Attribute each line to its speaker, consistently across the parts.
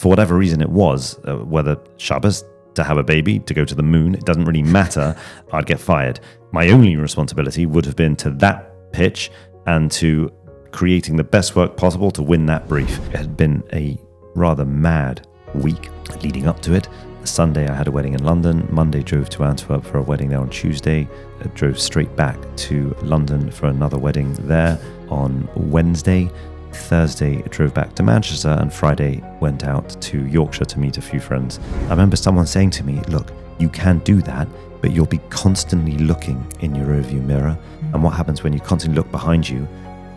Speaker 1: for whatever reason it was, whether Shabbos, to have a baby, to go to the moon, it doesn't really matter, I'd get fired. My only responsibility would have been to that pitch and to creating the best work possible to win that brief. It had been a rather mad week leading up to it. Sunday I had a wedding in London. Monday drove to Antwerp for a wedding there on Tuesday. I drove straight back to London for another wedding there on Wednesday. Thursday drove back to Manchester, and Friday went out to Yorkshire to meet a few friends. I remember someone saying to me, look, you can do that, but you'll be constantly looking in your rearview mirror. And what happens when you constantly look behind you?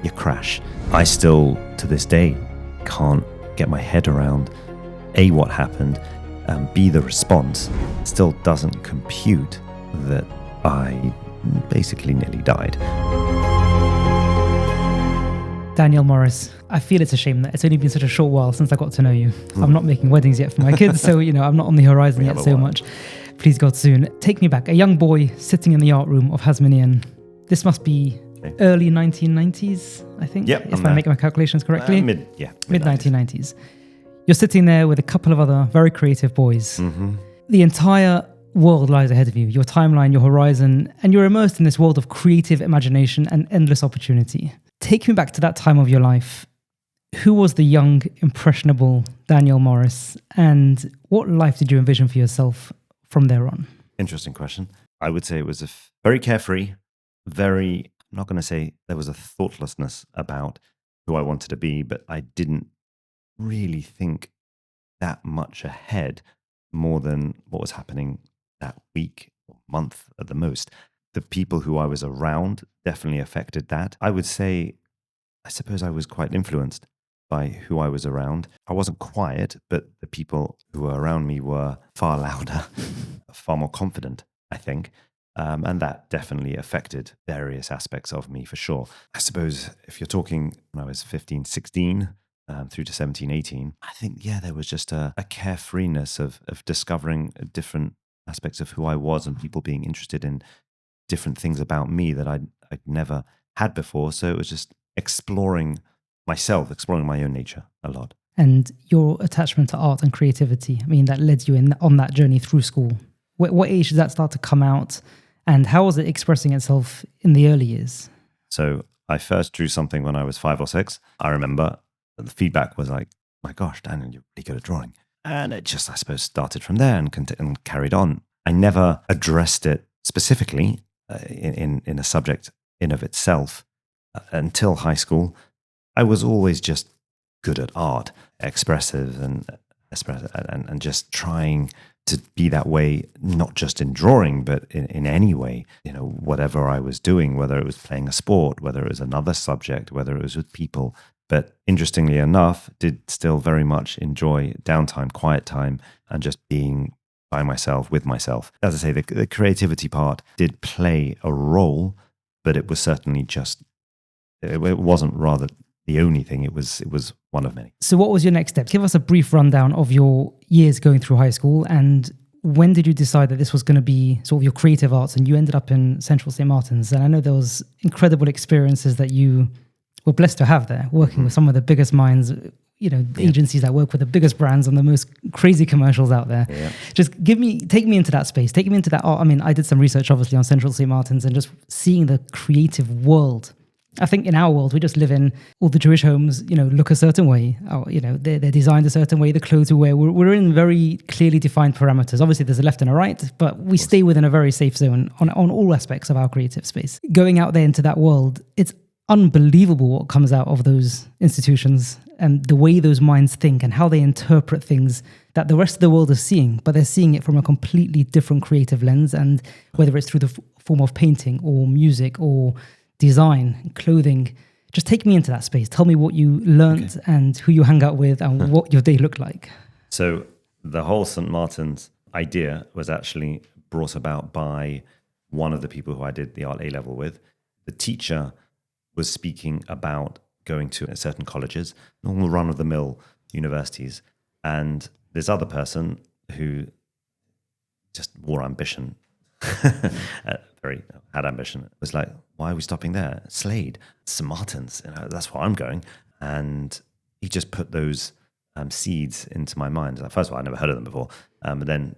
Speaker 1: You crash. I still, to this day, can't get my head around A, what happened, and B, the response still doesn't compute that I basically nearly died.
Speaker 2: Daniel Morris, I feel it's a shame that it's only been such a short while since I got to know you. I'm not making weddings yet for my kids, so I'm not on the horizon yet so much. Please God soon. Take me back, a young boy sitting in the art room of Hasmonean. This must be early 1990s, I think, if I make my calculations correctly. Mid-1990s. You're sitting there with a couple of other very creative boys. Mm-hmm. The entire world lies ahead of you, your timeline, your horizon, and you're immersed in this world of creative imagination and endless opportunity. Take me back to that time of your life. Who was the young, impressionable Daniel Morris, and what life did you envision for yourself from there on?
Speaker 1: Interesting question. I would say it was very carefree, I'm not going to say there was a thoughtlessness about who I wanted to be, but I didn't really think that much ahead more than what was happening that week or month at the most. The people who I was around definitely affected that. I suppose I was quite influenced by who I was around. I wasn't quiet, but the people who were around me were far louder, far more confident, I think. And that definitely affected various aspects of me for sure. I suppose if you're talking when I was 15, 16, through to 17, 18, I think, there was just a carefreeness of discovering different aspects of who I was and people being interested in different things about me that I'd never had before. So it was just exploring myself, exploring my own nature a lot.
Speaker 2: And your attachment to art and creativity, that led you on that journey through school. What age did that start to come out? And how was it expressing itself in the early years?
Speaker 1: So I first drew something when I was 5 or 6. I remember the feedback was like, my gosh, Daniel, you're really good at drawing. And it just, I suppose, started from there and carried on. I never addressed it specifically in a subject in of itself until high school. I was always just good at art, expressive and just trying to be that way, not just in drawing, but in any way, whatever I was doing, whether it was playing a sport, whether it was another subject, whether it was with people. But interestingly enough, did still very much enjoy downtime, quiet time, and just being by myself, with myself. As I say, the creativity part did play a role, but it was certainly it wasn't rather the only thing. It was one of many.
Speaker 2: So what was your next step? Give us a brief rundown of your years going through high school, and when did you decide that this was going to be sort of your creative arts, and you ended up in Central St. Martin's? And I know there was incredible experiences that you were blessed to have there, working with some of the biggest minds, agencies that work with the biggest brands and the most crazy commercials out there. Yeah. Just take me into that space, take me into that art. I did some research obviously on Central St. Martin's and just seeing the creative world. I think in our world, we just live in all the Jewish homes, look a certain way, they're designed a certain way, the clothes we wear, we're in very clearly defined parameters. Obviously there's a left and a right, but we stay within a very safe zone on all aspects of our creative space. Going out there into that world, it's unbelievable what comes out of those institutions and the way those minds think and how they interpret things that the rest of the world is seeing, but they're seeing it from a completely different creative lens. And whether it's through the form of painting or music or design, clothing, just take me into that space. Tell me what you learned and who you hang out with and what your day looked like.
Speaker 1: So the whole St. Martin's idea was actually brought about by one of the people who I did the Art A-level with. The teacher was speaking about going to certain colleges, normal run-of-the-mill universities, and this other person who just wore ambition, had ambition, was like, why are we stopping there? Slade, St. Martin's, that's where I'm going. And he just put those seeds into my mind. Like, first of all, I never heard of them before, but then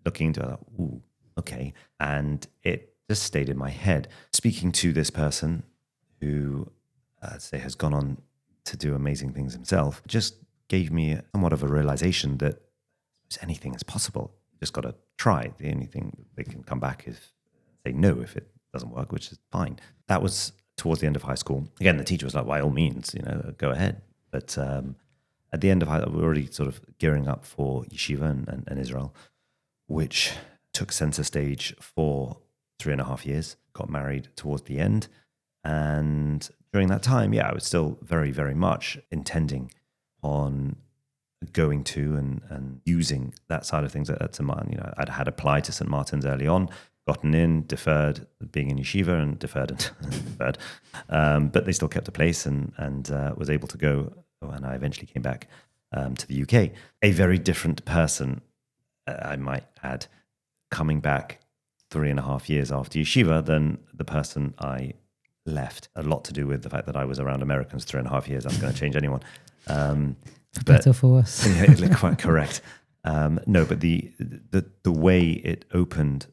Speaker 1: looking into it, I thought, ooh, okay, and it just stayed in my head. Speaking to this person who, I'd say, has gone on to do amazing things himself, just gave me somewhat of a realization that anything is possible. You just got to try. The only thing they can come back is say no if it doesn't work, which is fine. That was towards the end of high school. Again, the teacher was like, by all means, go ahead. But at the end of high school, we were already sort of gearing up for yeshiva and Israel, which took center stage for 3.5 years, got married towards the end. And during that time, I was still very, very much intending on going to and using that side of things at St. Martin. I'd had applied to St. Martin's early on, gotten in, deferred being in yeshiva and deferred and deferred. But they still kept a place and was able to go. And I eventually came back to the UK. A very different person, I might add, coming back 3.5 years after yeshiva than the person I left. A lot to do with the fact that I was around Americans 3.5 years. That's going to change anyone.
Speaker 2: Better for us.
Speaker 1: Yeah, quite correct. No, but the way it opened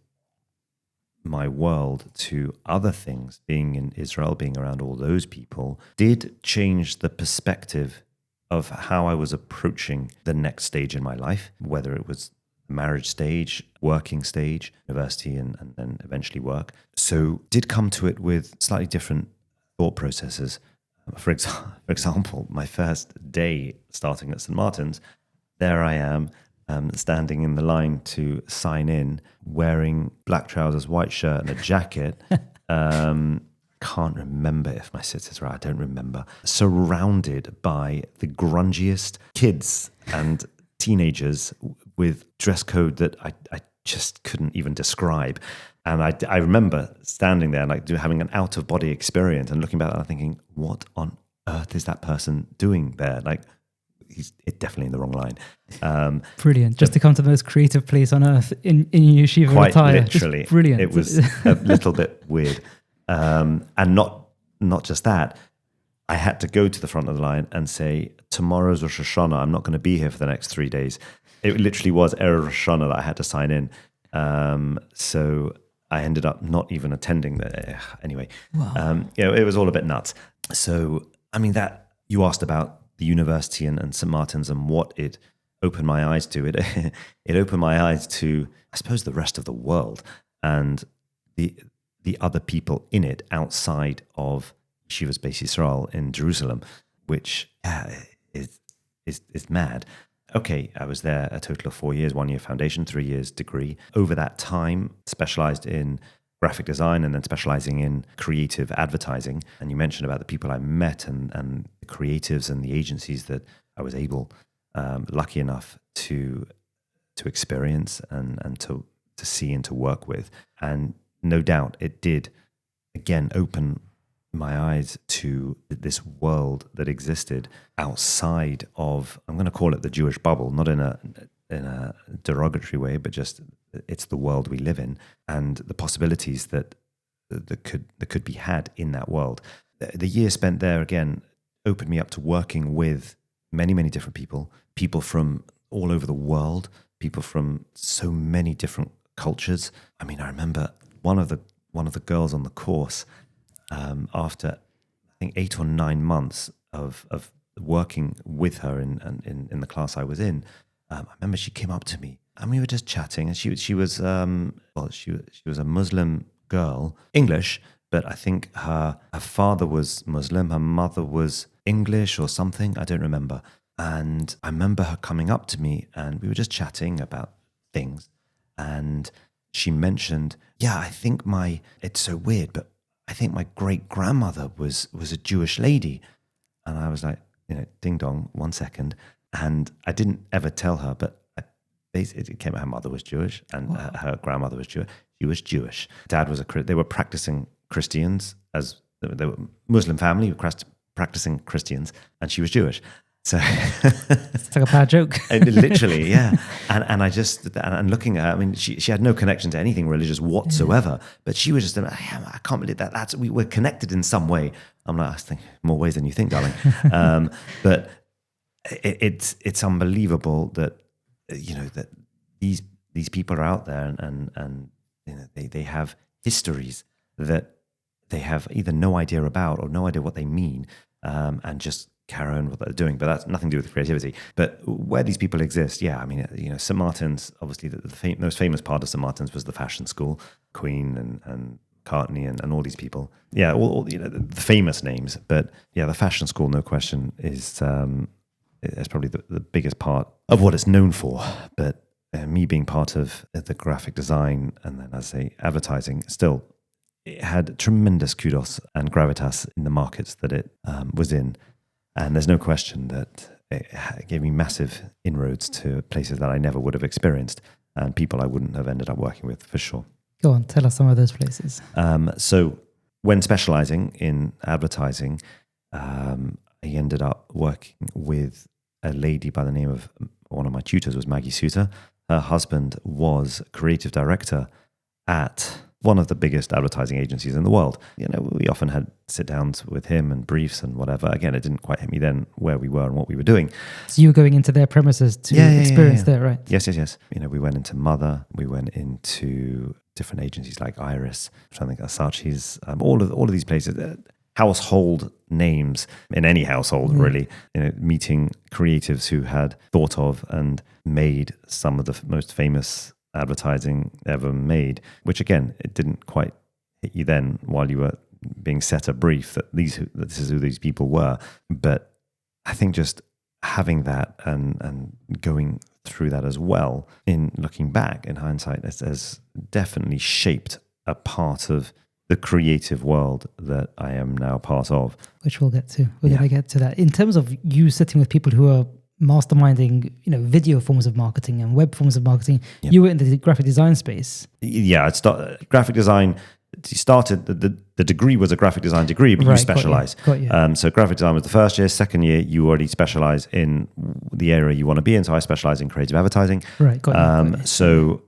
Speaker 1: my world to other things, being in Israel, being around all those people, did change the perspective of how I was approaching the next stage in my life, whether it was marriage stage, working stage, university, and then eventually work. So did come to it with slightly different thought processes. For example, my first day starting at St. Martin's, there I am, standing in the line to sign in, wearing black trousers, white shirt, and a jacket. Can't remember if my sister's right. I don't remember. Surrounded by the grungiest kids and teenagers with dress code that I just couldn't even describe. And I remember standing there, like having an out of body experience and looking back and thinking, what on earth is that person doing there? Like, he's definitely in the wrong line.
Speaker 2: Brilliant. Just to come to the most creative place on earth in yeshiva
Speaker 1: Quite
Speaker 2: attire.
Speaker 1: literally.
Speaker 2: Just brilliant.
Speaker 1: It was a little bit weird. And not just that, I had to go to the front of the line and say, tomorrow's Rosh Hashanah, I'm not going to be here for the next 3 days. It literally was Erev Rosh Hashanah that I had to sign in. So I ended up not even attending anyway.
Speaker 2: Wow.
Speaker 1: It was all a bit nuts. So, I mean, that you asked about the university and St. Martin's and what it opened my eyes to. It opened my eyes to, I suppose, the rest of the world and the other people in it outside of Yeshiva's Beis Yisrael in Jerusalem, which is mad. Okay, I was there a total of 4 years, 1 year foundation, 3 years degree. Over that time, specialized in graphic design and then specializing in creative advertising. And you mentioned about the people I met and the creatives and the agencies that I was able, lucky enough to experience and to see and to work with. And no doubt it did, again, open my eyes to this world that existed outside of, I'm going to call it the Jewish bubble, not in a derogatory way, but just it's the world we live in and the possibilities that could be had in that world. The year spent there, again, opened me up to working with many, many different people from all over the world, people from so many different cultures. I mean, I remember one of the girls on the course, after I think 8 or 9 months of working with her in the class I was in, I remember she came up to me and we were just chatting. And she was a Muslim girl, English, but I think her father was Muslim, her mother was English or something. I don't remember. And I remember her coming up to me and we were just chatting about things. And she mentioned, I think it's so weird, but I think my great grandmother was a Jewish lady. And I was like, ding dong, 1 second. And I didn't ever tell her, but it came out her mother was Jewish and her grandmother was Jewish. She was Jewish. Dad was they were practicing Christians, as they were Muslim family, practicing Christians, and she was Jewish. So
Speaker 2: it's like a bad joke.
Speaker 1: Literally, yeah. And I just, and looking at her, I mean, she had no connection to anything religious whatsoever, but she was just, I can't believe that. We were connected in some way. I'm like, I think more ways than you think, darling. But it's unbelievable that that these people are out there, and they have histories that they have either no idea about or no idea what they mean, and just carry on what they're doing. But that's nothing to do with creativity. But where these people exist, yeah, I mean, St. Martin's, obviously the most famous part of St. Martin's was the fashion school, Queen and McCartney and all these people. Yeah, all the famous names. But yeah, the fashion school, no question, is probably the biggest part of what it's known for. But me being part of the graphic design and then, as I say, advertising, still, it had tremendous kudos and gravitas in the markets that it was in. And there's no question that it gave me massive inroads to places that I never would have experienced and people I wouldn't have ended up working with, for sure.
Speaker 2: Go on, tell us some of those places.
Speaker 1: So when specializing in advertising, I ended up working with a lady by the name of, one of my tutors was Maggie Suter. Her husband was creative director at one of the biggest advertising agencies in the world. We often had sit downs with him and briefs and whatever. Again, it didn't quite hit me then where we were and what we were doing.
Speaker 2: So you were going into their premises to experience that, right?
Speaker 1: Yes. We went into Mother. We went into different agencies like Iris, I think Asachi's, all of these places. Household names in any household, really. Meeting creatives who had thought of and made some of the most famous advertising ever made, which again, it didn't quite hit you then while you were being set a brief that this is who these people were. But I think just having that and going through that as well, in looking back in hindsight, has definitely shaped a part of the creative world that I am now part of.
Speaker 2: Which we'll get to. We're going to get to that. In terms of you sitting with people who are masterminding, video forms of marketing and web forms of marketing, you were in the graphic design space.
Speaker 1: Yeah, graphic design. Started the degree was a graphic design degree, but you specialize.
Speaker 2: Got you.
Speaker 1: So graphic design was the first year. Second year, you already specialize in the area you want to be in. So I specialize in creative advertising.
Speaker 2: Right. Got you.
Speaker 1: So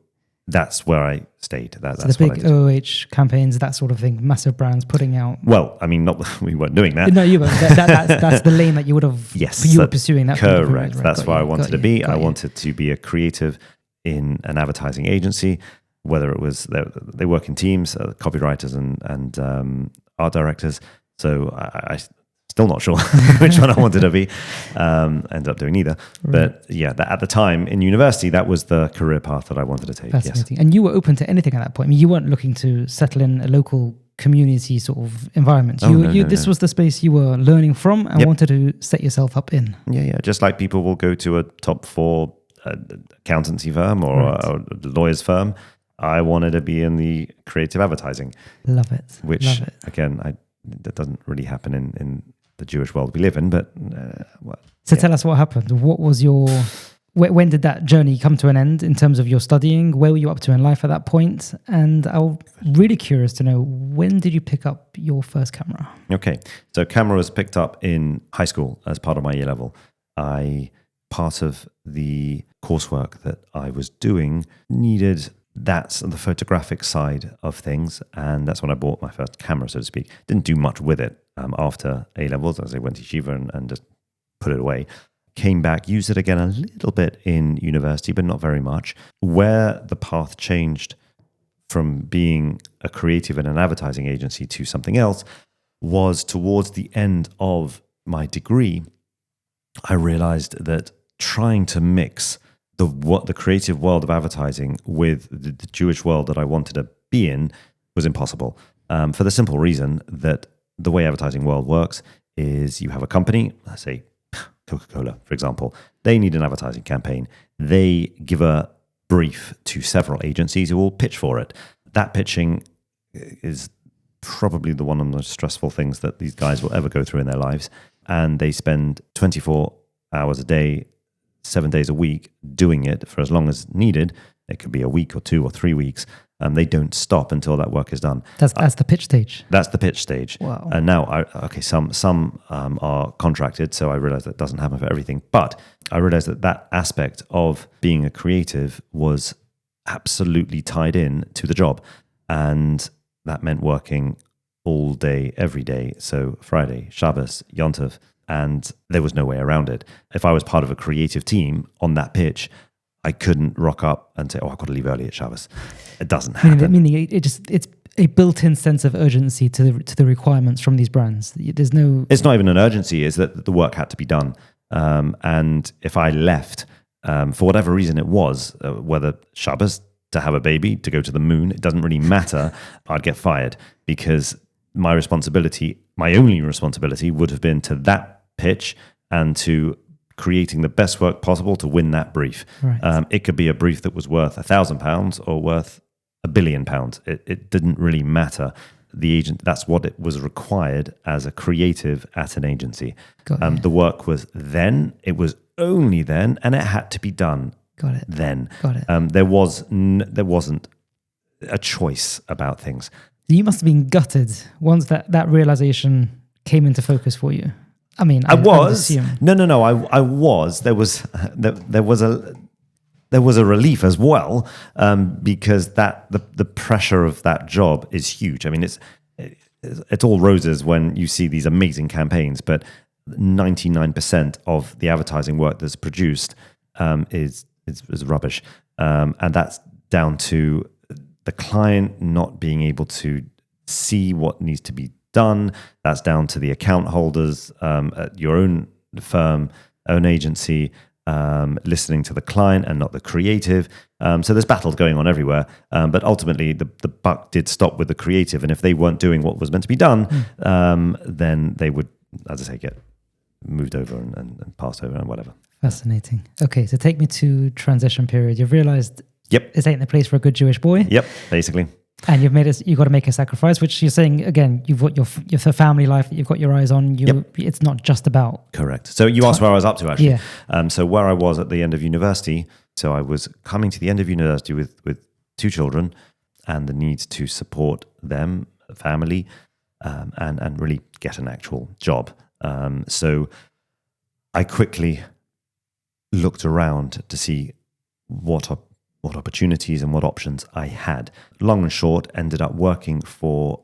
Speaker 1: that's where I stayed. That's
Speaker 2: the big OOH campaigns, that sort of thing, massive brands putting out.
Speaker 1: Well, I mean, we weren't doing that.
Speaker 2: No, you weren't. That's the lane that you would have.
Speaker 1: Yes,
Speaker 2: you were pursuing that.
Speaker 1: Correct.
Speaker 2: Right.
Speaker 1: That's where I wanted to be. I wanted to be a creative in an advertising agency. Whether it was they work in teams, copywriters and art directors. So I still not sure which one I wanted to be. Ended up doing neither. Right. But yeah, at the time in university, that was the career path that I wanted to take.
Speaker 2: Fascinating. Yes. And you were open to anything at that point. I mean, you weren't looking to settle in a local community sort of environment. This was the space you were learning from and wanted to set yourself up in.
Speaker 1: Yeah. Just like people will go to a top 4 accountancy firm or a lawyer's firm. I wanted to be in the creative advertising.
Speaker 2: Love it.
Speaker 1: Which, again, that doesn't really happen in the Jewish world we live in. But
Speaker 2: tell us what happened. What was when did that journey come to an end in terms of your studying? Where were you up to in life at that point? And I'm really curious to know, when did you pick up your first camera?
Speaker 1: Okay. So camera was picked up in high school as part of my year level. Part of the coursework that I was doing needed... That's the photographic side of things, and that's when I bought my first camera, so to speak. Didn't do much with it after A-levels, as I went to Yeshiva and just put it away. Came back, used it again a little bit in university, but not very much. Where the path changed from being a creative in an advertising agency to something else was towards the end of my degree. I realized that trying to mix the creative world of advertising with the Jewish world that I wanted to be in was impossible. For the simple reason that the way advertising world works is you have a company, let's say Coca-Cola, for example. They need an advertising campaign. They give a brief to several agencies who will pitch for it. That pitching is probably one of the most stressful things that these guys will ever go through in their lives. And they spend 24 hours a day, 7 days a week doing it for as long as needed. It could be a week or 2 or 3 weeks. They don't stop until that work is done.
Speaker 2: That's the pitch stage.
Speaker 1: That's the pitch stage.
Speaker 2: Wow.
Speaker 1: And now, some are contracted, so I realize that doesn't happen for everything. But I realized that aspect of being a creative was absolutely tied in to the job. And that meant working all day, every day. So Friday, Shabbos, Yom Tov, and there was no way around it. If I was part of a creative team on that pitch, I couldn't rock up and say, "Oh, I've got to leave early at Shabbos." It doesn't happen.
Speaker 2: Meaning it's a built-in sense of urgency to the requirements from these brands. There's no.
Speaker 1: It's not even an urgency; it's that the work had to be done. And if I left, for whatever reason it was, whether Shabbos, to have a baby, to go to the moon, it doesn't really matter, I'd get fired, because my only responsibility would have been to that pitch and to creating the best work possible to win that brief.
Speaker 2: Right.
Speaker 1: It could be a brief that was worth £1,000 or worth £1 billion. It didn't really matter. The agent, that's what it was required as a creative at an agency. The work was then, it was only then, and it had to be done.
Speaker 2: Got it.
Speaker 1: Then.
Speaker 2: Got it.
Speaker 1: There wasn't a choice about things.
Speaker 2: You must have been gutted once that realization came into focus for you. I mean, I would assume.
Speaker 1: No. I was. There was a relief as well, because the pressure of that job is huge. I mean, it's all roses when you see these amazing campaigns, but 99% of the advertising work that's produced is rubbish, and that's down to the client not being able to see what needs to be done. That's down to the account holders at your own firm, own agency, listening to the client and not the creative. So there's battles going on everywhere. But ultimately, the buck did stop with the creative. And if they weren't doing what was meant to be done, then they would, as I say, get moved over and passed over and whatever.
Speaker 2: Fascinating. Okay, so take me to transition period. You've realized this ain't the place for a good Jewish boy.
Speaker 1: Yep, basically.
Speaker 2: And you've got to make a sacrifice, which you're saying, again, you've got your family life that you've got your eyes on. It's not just about...
Speaker 1: Correct. So you asked where I was up to, actually.
Speaker 2: Yeah.
Speaker 1: So where I was at the end of university, so I was coming to the end of university with 2 children and the need to support them, family, and really get an actual job. So I quickly looked around to see what opportunities and what options I had. Long and short, ended up working for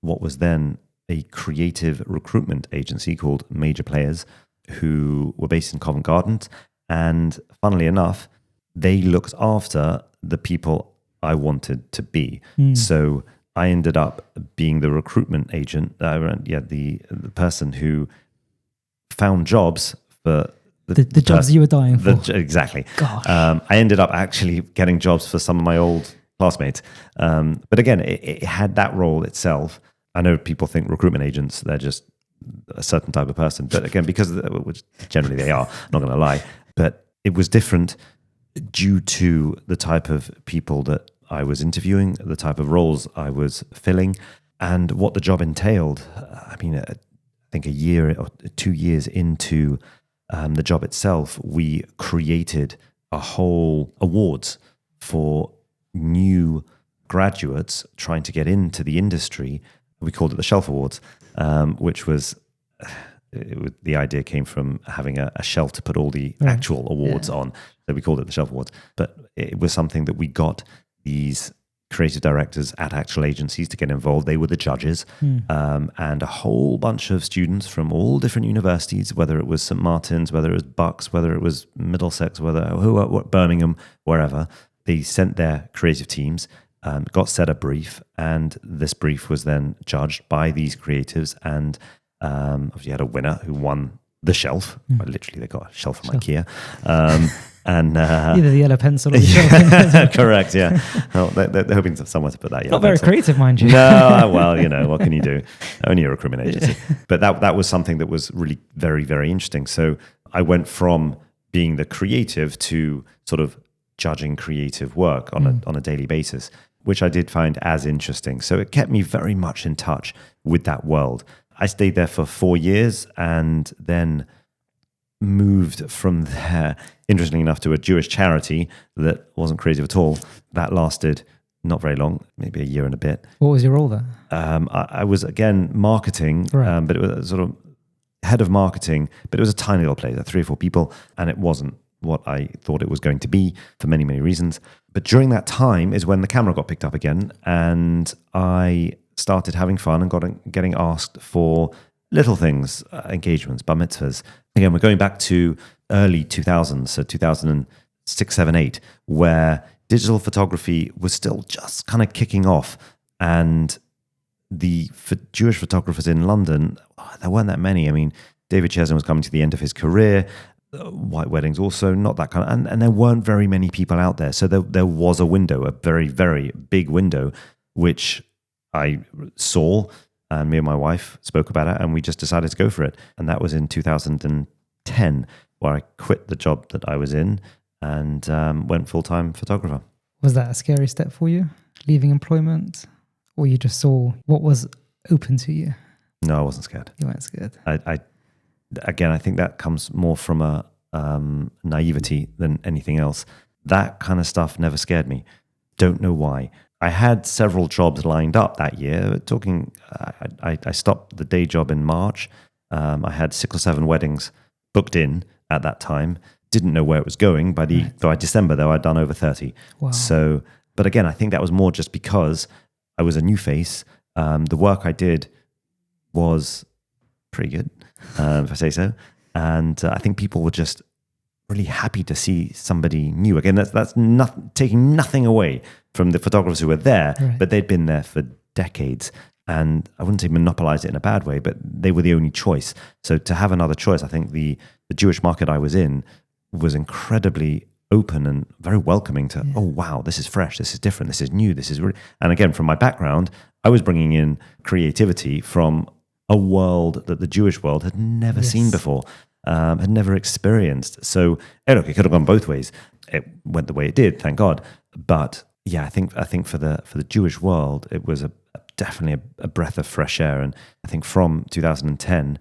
Speaker 1: what was then a creative recruitment agency called Major Players, who were based in Covent Garden. And funnily enough, they looked after the people I wanted to be. So I ended up being the recruitment agent, the person who found jobs for
Speaker 2: the jobs you were dying for.
Speaker 1: Exactly.
Speaker 2: Gosh.
Speaker 1: I ended up actually getting jobs for some of my old classmates. But again, it had that role itself. I know people think recruitment agents, they're just a certain type of person. But again, which generally they are, I'm not going to lie. But it was different due to the type of people that I was interviewing, the type of roles I was filling, and what the job entailed. I mean, I think a year or 2 years into the job itself, we created a whole awards for new graduates trying to get into the industry. We called it the Shelf Awards, which was the idea came from having a shelf to put all the actual awards on. So we called it the Shelf Awards. But it was something that we got these creative directors at actual agencies to get involved. They were the judges, and a whole bunch of students from all different universities, whether it was St. Martin's, whether it was Bucks, whether it was Middlesex, Birmingham, wherever. They sent their creative teams, got set a brief, and this brief was then judged by these creatives. And obviously, you had a winner who won the shelf. Well, literally, they got a shelf from IKEA. And
Speaker 2: either the yellow pencil or the shelf.
Speaker 1: Correct, yeah. Well, they're hoping somewhere to put that yellow
Speaker 2: Not very
Speaker 1: pencil.
Speaker 2: creative, mind you.
Speaker 1: No, well, what can you do? Only a recruitment agency. But that was something that was really very, very interesting. So I went from being the creative to sort of judging creative work on a daily basis, which I did find as interesting. So it kept me very much in touch with that world. I stayed there for 4 years and then moved from there, interestingly enough, to a Jewish charity that wasn't creative at all. That lasted not very long, maybe a year and a bit.
Speaker 2: What was your role there?
Speaker 1: I was, again, marketing, but it was sort of head of marketing, but it was a tiny little place, 3 or 4 people, and it wasn't what I thought it was going to be for many, many reasons. But during that time is when the camera got picked up again, and I started having fun and getting asked for little things, engagements, bar mitzvahs. Again, we're going back to early 2000s, so 2006, 7, 8, where digital photography was still just kind of kicking off. And for Jewish photographers in London, there weren't that many. I mean, David Chesson was coming to the end of his career. White weddings also, not that kind of, and there weren't very many people out there. So there was a window, a very, very big window, which I saw, and me and my wife spoke about it, and we just decided to go for it. And that was in 2010, where I quit the job that I was in and went full-time photographer.
Speaker 2: Was that a scary step for you, leaving employment? Or you just saw what was open to you?
Speaker 1: No, I wasn't scared.
Speaker 2: You weren't scared.
Speaker 1: Again, I think that comes more from a naivety than anything else. That kind of stuff never scared me. Don't know why. I had several jobs lined up that year. I stopped the day job in March. I had 6 or 7 weddings booked in at that time. Didn't know where it was going. By December, though, I'd done over 30.
Speaker 2: Wow.
Speaker 1: So, but again, I think that was more just because I was a new face. The work I did was pretty good, if I say so. And I think people were just really happy to see somebody new. Again, that's not taking nothing away from the photographers who were there,
Speaker 2: right.
Speaker 1: But they'd been there for decades. And I wouldn't say monopolize it in a bad way, but they were the only choice. So to have another choice, I think the Jewish market I was in was incredibly open and very welcoming to, oh, wow, this is fresh, this is different, this is new, this is really... And again, from my background, I was bringing in creativity from a world that the Jewish world had never seen before, had never experienced. So, look, it could have gone both ways. It went the way it did, thank God. But yeah, I think for the Jewish world, it was definitely a breath of fresh air. And I think from 2010,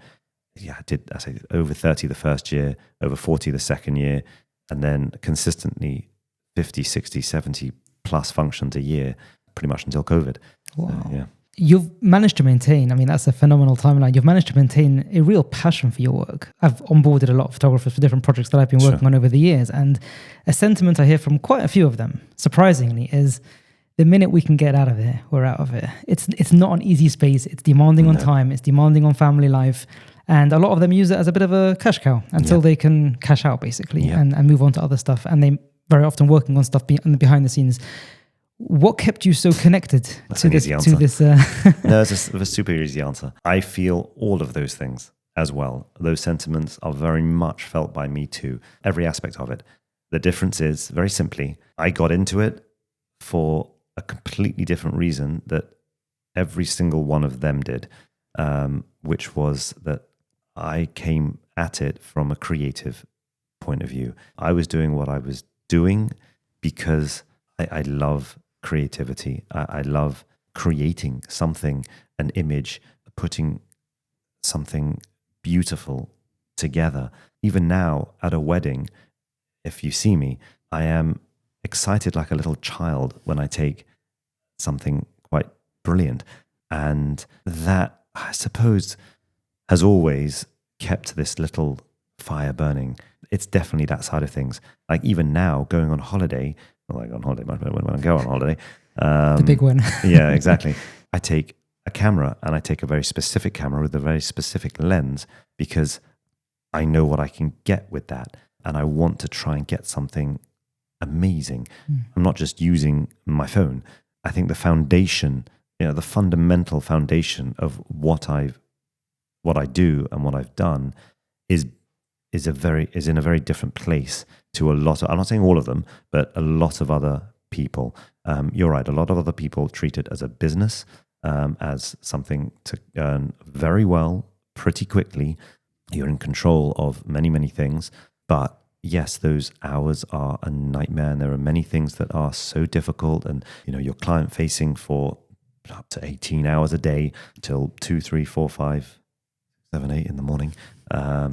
Speaker 1: I say over 30 the first year, over 40 the second year, and then consistently 50, 60, 70 plus functions a year, pretty much until COVID.
Speaker 2: Wow.
Speaker 1: So, yeah.
Speaker 2: You've managed to maintain, I mean, that's a phenomenal timeline. You've managed to maintain a real passion for your work. I've onboarded a lot of photographers for different projects that I've been working on over the years. And a sentiment I hear from quite a few of them, surprisingly, is the minute we can get out of it, we're out of it. It's not an easy space. It's demanding on time. It's demanding on family life. And a lot of them use it as a bit of a cash cow until they can cash out, basically, and move on to other stuff. And they very often working on stuff behind the scenes. What kept you so connected to this?
Speaker 1: No, it's a super easy answer. I feel all of those things as well. Those sentiments are very much felt by me too, every aspect of it. The difference is, very simply, I got into it for a completely different reason that every single one of them did, which was that I came at it from a creative point of view. I was doing what I was doing because I love creativity. I love creating something, an image, putting something beautiful together. Even now at a wedding, if you see me, I am excited like a little child when I take something quite brilliant. And that, I suppose, has always kept this little fire burning. It's definitely that side of things. Like even now, going on holiday, well, I go on holiday much better when I go on holiday.
Speaker 2: The big one.
Speaker 1: Yeah, exactly. I take a camera, and I take a very specific camera with a very specific lens because I know what I can get with that. And I want to try and get something amazing. I'm not just using my phone. I think the foundation, the fundamental foundation of what I do and what I've done is in a very different place to a lot of, I'm not saying all of them, but a lot of other people. You're right. A lot of other people treat it as a business, as something to earn very well, pretty quickly. You're in control of many, many things. But yes, those hours are a nightmare. And there are many things that are so difficult. And, you're client facing for up to 18 hours a day till 2, 3, 4, 5, 7, 8 in the morning.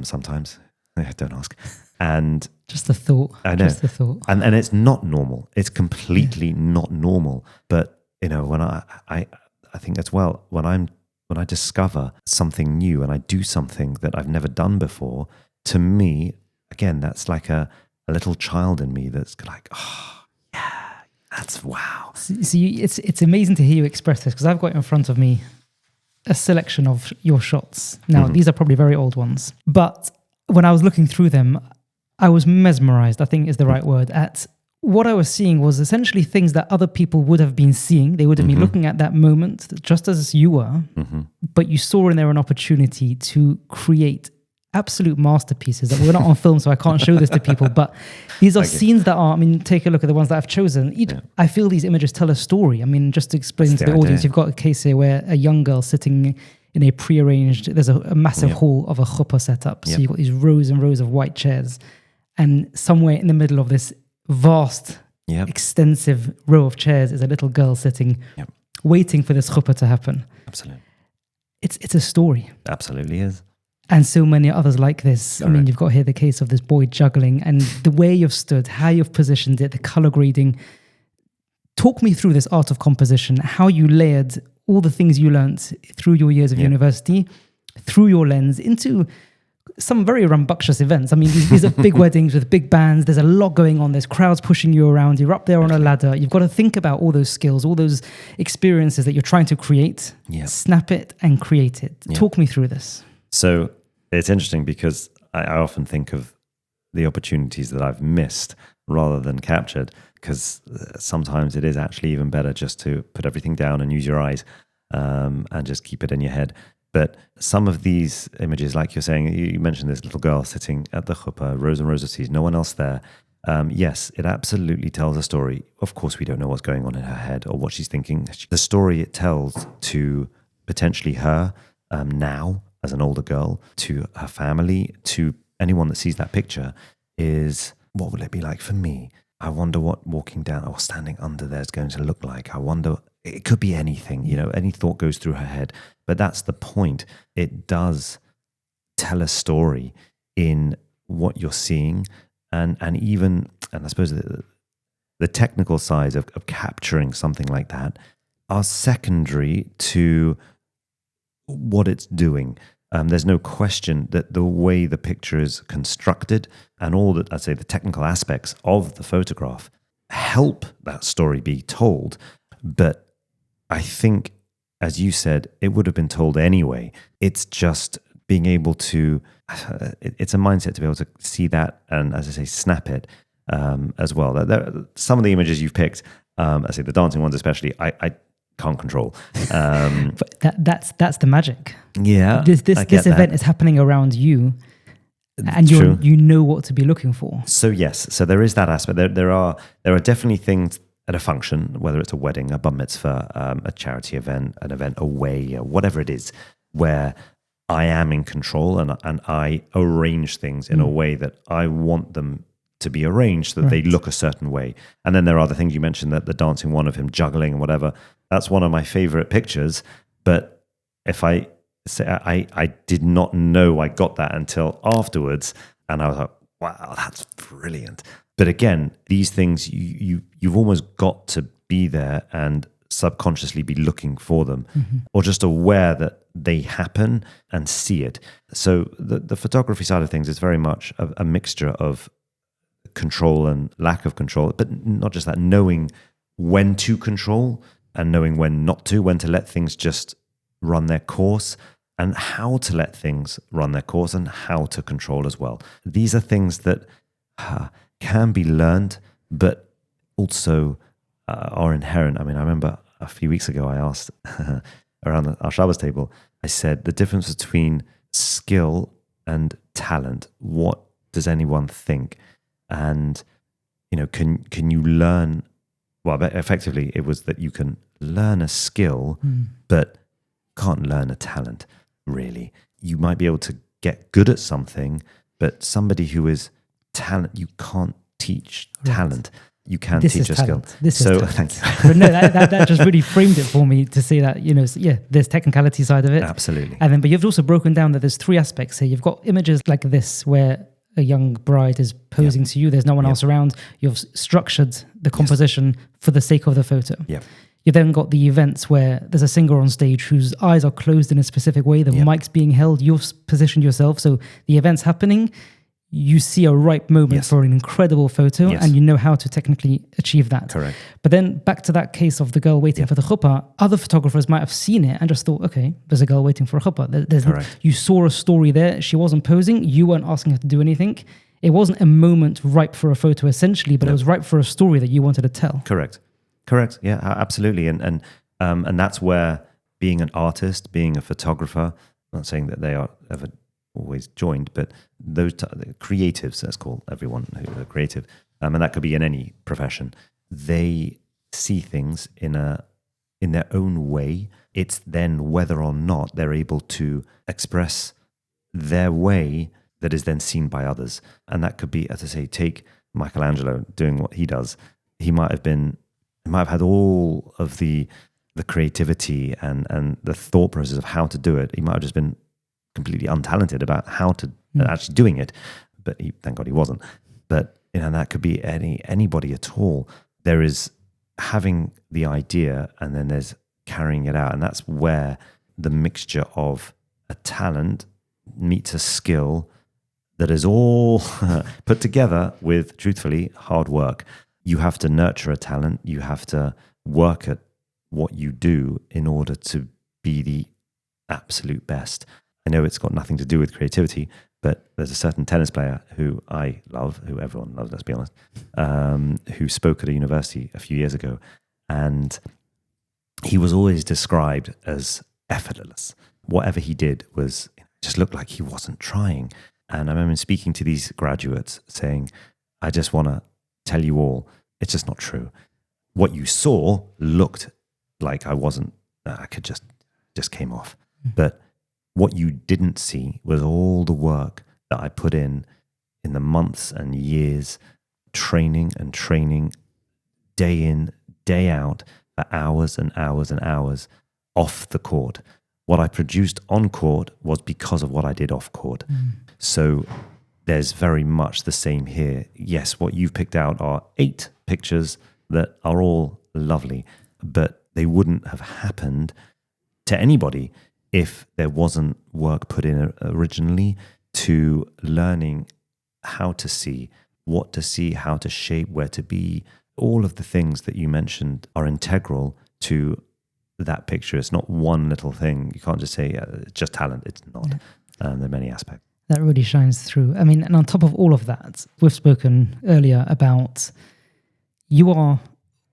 Speaker 1: Sometimes. Don't ask. And
Speaker 2: just the thought.
Speaker 1: I know.
Speaker 2: Just the thought.
Speaker 1: And it's not normal. It's completely not normal. But when I think as well, when I discover something new and I do something that I've never done before, to me, again, that's like a little child in me that's like, oh yeah, that's wow.
Speaker 2: See, it's amazing to hear you express this because I've got it in front of me a selection of your shots. Now, these are probably very old ones, but when I was looking through them, I was mesmerized, I think is the right word, at what I was seeing was essentially things that other people would have been seeing. They would have been looking at that moment just as you were, but you saw in there an opportunity to create absolute masterpieces that we're not on film, so I can't show this to people. But these are scenes that are, I mean, take a look at the ones that I've chosen. I feel these images tell a story. I mean, just to explain to the audience, you've got a case here where a young girl sitting in a prearranged, there's a massive hall of a chuppah set up. So you've got these rows and rows of white chairs. And somewhere in the middle of this vast, extensive row of chairs is a little girl sitting, waiting for this chuppah to happen.
Speaker 1: Absolutely.
Speaker 2: It's a story.
Speaker 1: Absolutely is.
Speaker 2: And so many others like this. Correct. I mean, you've got here the case of this boy juggling and the way you've stood, how you've positioned it, the color grading. Talk me through this art of composition, how you layered all the things you learnt through your years of university, through your lens, into some very rambunctious events. I mean, these are big weddings with big bands. There's a lot going on. There's crowds pushing you around. You're up there on a ladder. You've got to think about all those skills, all those experiences that you're trying to create, snap it and create it. Talk me through this.
Speaker 1: So it's interesting because I often think of the opportunities that I've missed rather than captured, because sometimes it is actually even better just to put everything down and use your eyes and just keep it in your head. But some of these images, like you're saying, you mentioned this little girl sitting at the chuppah, rows and rows of seats, no one else there. Yes, it absolutely tells a story. Of course, we don't know what's going on in her head or what she's thinking. The story it tells to potentially her now as an older girl, to her family, to anyone that sees that picture is, what will it be like for me? I wonder what walking down or standing under there is going to look like. I wonder, it could be anything, any thought goes through her head. But that's the point. It does tell a story in what you're seeing. And I suppose the technical sides of capturing something like that are secondary to what it's doing. There's no question that the way the picture is constructed and all that, I'd say, the technical aspects of the photograph help that story be told. But I think, as you said, it would have been told anyway. It's just being able to, it's a mindset to be able to see that and, as I say, snap it as well. Some of the images you've picked, I say the dancing ones especially, I can't control.
Speaker 2: But that's the magic.
Speaker 1: Yeah,
Speaker 2: this event is happening around you, and you know what to be looking for.
Speaker 1: So yes, so there is that aspect. There are definitely things at a function, whether it's a wedding, a bar mitzvah, a charity event, an event away, whatever it is, where I am in control and I arrange things in a way that I want them to be arranged, so that they look a certain way. And then there are the things you mentioned, that the dancing one of him juggling and whatever. That's one of my favorite pictures. But if I say I did not know I got that until afterwards, and I was like, wow, that's brilliant. But again, these things you've almost got to be there and subconsciously be looking for them, or just aware that they happen and see it. So the photography side of things is very much a mixture of control and lack of control, but not just that, knowing when to control and knowing when not to, when to let things just run their course, and how to let things run their course and how to control as well. These are things that can be learned, but also are inherent. I mean, I remember a few weeks ago I asked around our Shabbos table, I said, the difference between skill and talent, what does anyone think? And, can you learn? Well, effectively, it was that you can learn a skill, but can't learn a talent, really. You might be able to get good at something, but somebody who is talent, you can't teach talent. You can teach a skill. Thank you.
Speaker 2: But no, that just really framed it for me to say that, there's technicality side of it.
Speaker 1: Absolutely.
Speaker 2: And then, but you've also broken down that there's three aspects here. You've got images like this, where a young bride is posing to you. There's no one else around. You've structured the composition for the sake of the photo.
Speaker 1: Yeah.
Speaker 2: You then got the events where there's a singer on stage whose eyes are closed in a specific way. The mic's being held. You've positioned yourself. So the event's happening. you see a ripe moment
Speaker 1: Yes.
Speaker 2: for an incredible photo,
Speaker 1: Yes.
Speaker 2: and you know how to technically achieve that.
Speaker 1: Correct.
Speaker 2: But then back to that case of the girl waiting for the chuppah, other photographers might have seen it and just thought, okay, there's a girl waiting for a chuppah.
Speaker 1: Correct.
Speaker 2: You saw a story there. She wasn't posing. You weren't asking her to do anything. It wasn't a moment ripe for a photo essentially, but it was ripe for a story that you wanted to tell.
Speaker 1: Correct. Yeah, absolutely. And that's where being an artist, being a photographer, I'm not saying that they are ever always joined, but those creatives, let's call everyone who are creative, and that could be in any profession, they see things in their own way. It's then whether or not they're able to express their way that is then seen by others. And that could be, as I say, take Michelangelo doing what he does. He might have had all of the creativity and the thought process of how to do it. He might have just been completely untalented about how to actually doing it, but thank God he wasn't. But that could be anybody at all. There is having the idea, and then there's carrying it out, and that's where the mixture of a talent meets a skill that is all put together with, truthfully, hard work. You have to nurture a talent. You have to work at what you do in order to be the absolute best. I know it's got nothing to do with creativity, but there's a certain tennis player who I love, who everyone loves, let's be honest, who spoke at a university a few years ago. And he was always described as effortless. Whatever he did just looked like he wasn't trying. And I remember speaking to these graduates saying, I just want to tell you all, it's just not true. What you saw looked like I could just came off. But what you didn't see was all the work that I put in the months and years, training, day in, day out, for hours and hours and hours off the court. What I produced on court was because of what I did off court. So there's very much the same here. Yes, what you've picked out are 8 pictures that are all lovely, but they wouldn't have happened to anybody if there wasn't work put in originally to learning how to see, what to see, how to shape, where to be. All of the things that you mentioned are integral to that picture. It's not one little thing. You can't just say it's just talent. It's not. There are many aspects.
Speaker 2: That really shines through. I mean, and on top of all of that, we've spoken earlier about you are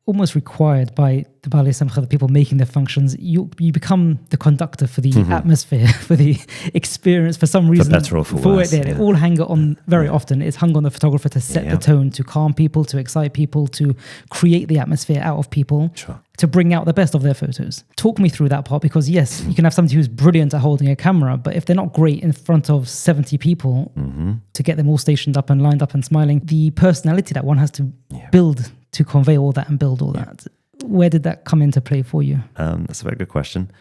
Speaker 2: almost required by the Baalei Samcha, the people making the functions. You become the conductor for the atmosphere, for the experience. For some reason,
Speaker 1: for better or for worse.
Speaker 2: They all hang on very often. It's hung on the photographer to set the tone, to calm people, to excite people, to create the atmosphere out of people, to bring out the best of their photos. Talk me through that part, because yes, you can have somebody who's brilliant at holding a camera, but if they're not great in front of 70 people to get them all stationed up and lined up and smiling, the personality that one has to build to convey all that and build all that. Where did that come into play for you?
Speaker 1: That's a very good question.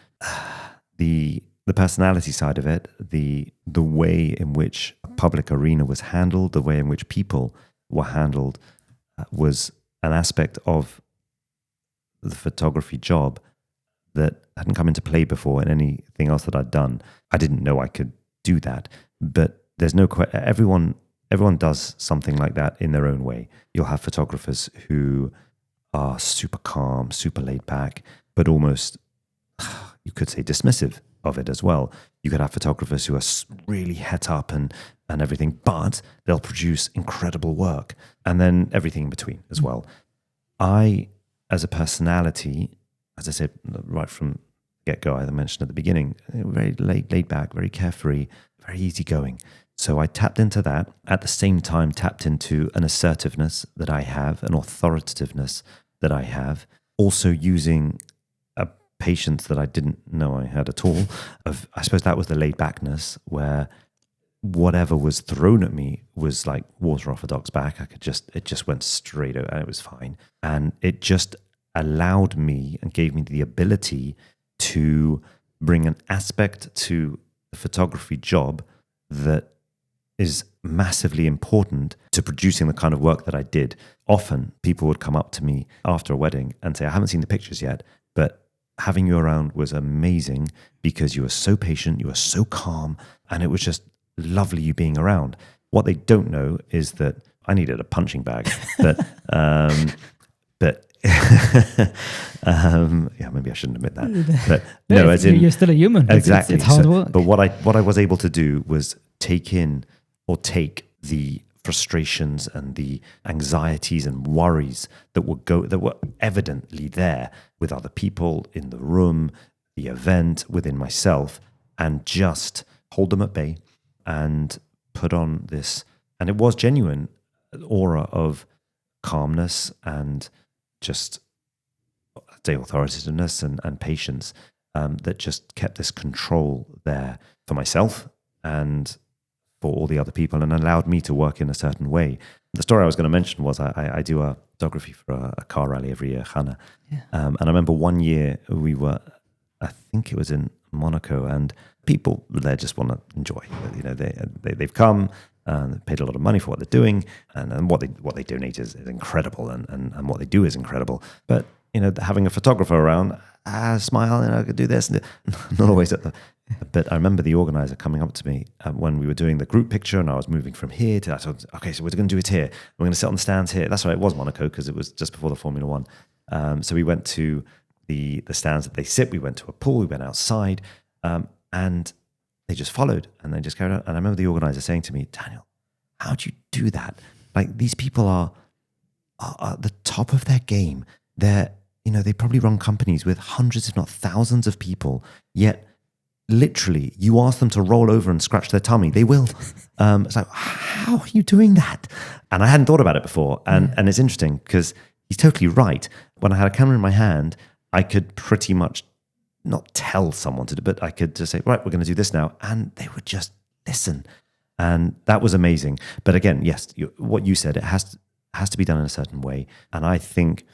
Speaker 1: The personality side of it, the way in which a public arena was handled, the way in which people were handled, was an aspect of the photography job that hadn't come into play before in anything else that I'd done. I didn't know I could do that, but there's no everyone does something like that in their own way. You'll have photographers who are super calm, super laid back, but almost, you could say, dismissive of it as well. You could have photographers who are really het up and everything, but they'll produce incredible work, and then everything in between as well. I, as a personality, as I said right from get-go, I mentioned at the beginning, very laid back, very carefree, very easygoing. So I tapped into that, at the same time tapped into an assertiveness that I have, an authoritativeness that I have, also using a patience that I didn't know I had at all. I suppose that was the laid backness, where whatever was thrown at me was like water off a duck's back. It just went straight out and it was fine. And it just allowed me and gave me the ability to bring an aspect to the photography job that is massively important to producing the kind of work that I did. Often people would come up to me after a wedding and say, I haven't seen the pictures yet, but having you around was amazing because you were so patient, you were so calm, and it was just lovely you being around. What they don't know is that I needed a punching bag. But yeah, maybe I shouldn't admit that. But no, as in,
Speaker 2: you're still a human.
Speaker 1: exactly.
Speaker 2: It's hard work.
Speaker 1: But what I was able to do was take the frustrations and the anxieties and worries that were evidently there with other people in the room, the event, within myself, and just hold them at bay and put on this, and it was genuine aura of calmness and just, I'd say, authoritativeness and patience, that just kept this control there for myself and for all the other people, and allowed me to work in a certain way. The story I was going to mention was I do a photography for a car rally every year, Ghana.
Speaker 2: Yeah.
Speaker 1: And I remember one year we were, I think it was in Monaco, and people there just want to enjoy. You know, they've come and paid a lot of money for what they're doing, and what they donate is incredible, and what they do is incredible. But you know, having a photographer around, smile, and I could do this, and not always at the. But I remember the organizer coming up to me when we were doing the group picture, and I was moving from here to that. So, okay, so we're going to do it here. We're going to sit on the stands here. That's right, it was Monaco because it was just before the Formula One. So we went to the stands that they sit. We went to a pool. We went outside, and they just followed, and they just carried on. And I remember the organizer saying to me, "Daniel, how do you do that? Like, these people are at the top of their game. They probably run companies with hundreds, if not thousands, of people. Yet, literally, you ask them to roll over and scratch their tummy, they will. It's like, how are you doing that?" And I hadn't thought about it before. And it's interesting because he's totally right. When I had a camera in my hand, I could pretty much not tell someone to do, but I could just say, right, we're going to do this now. And they would just listen. And that was amazing. But again, yes, what you said, it has to be done in a certain way. And I think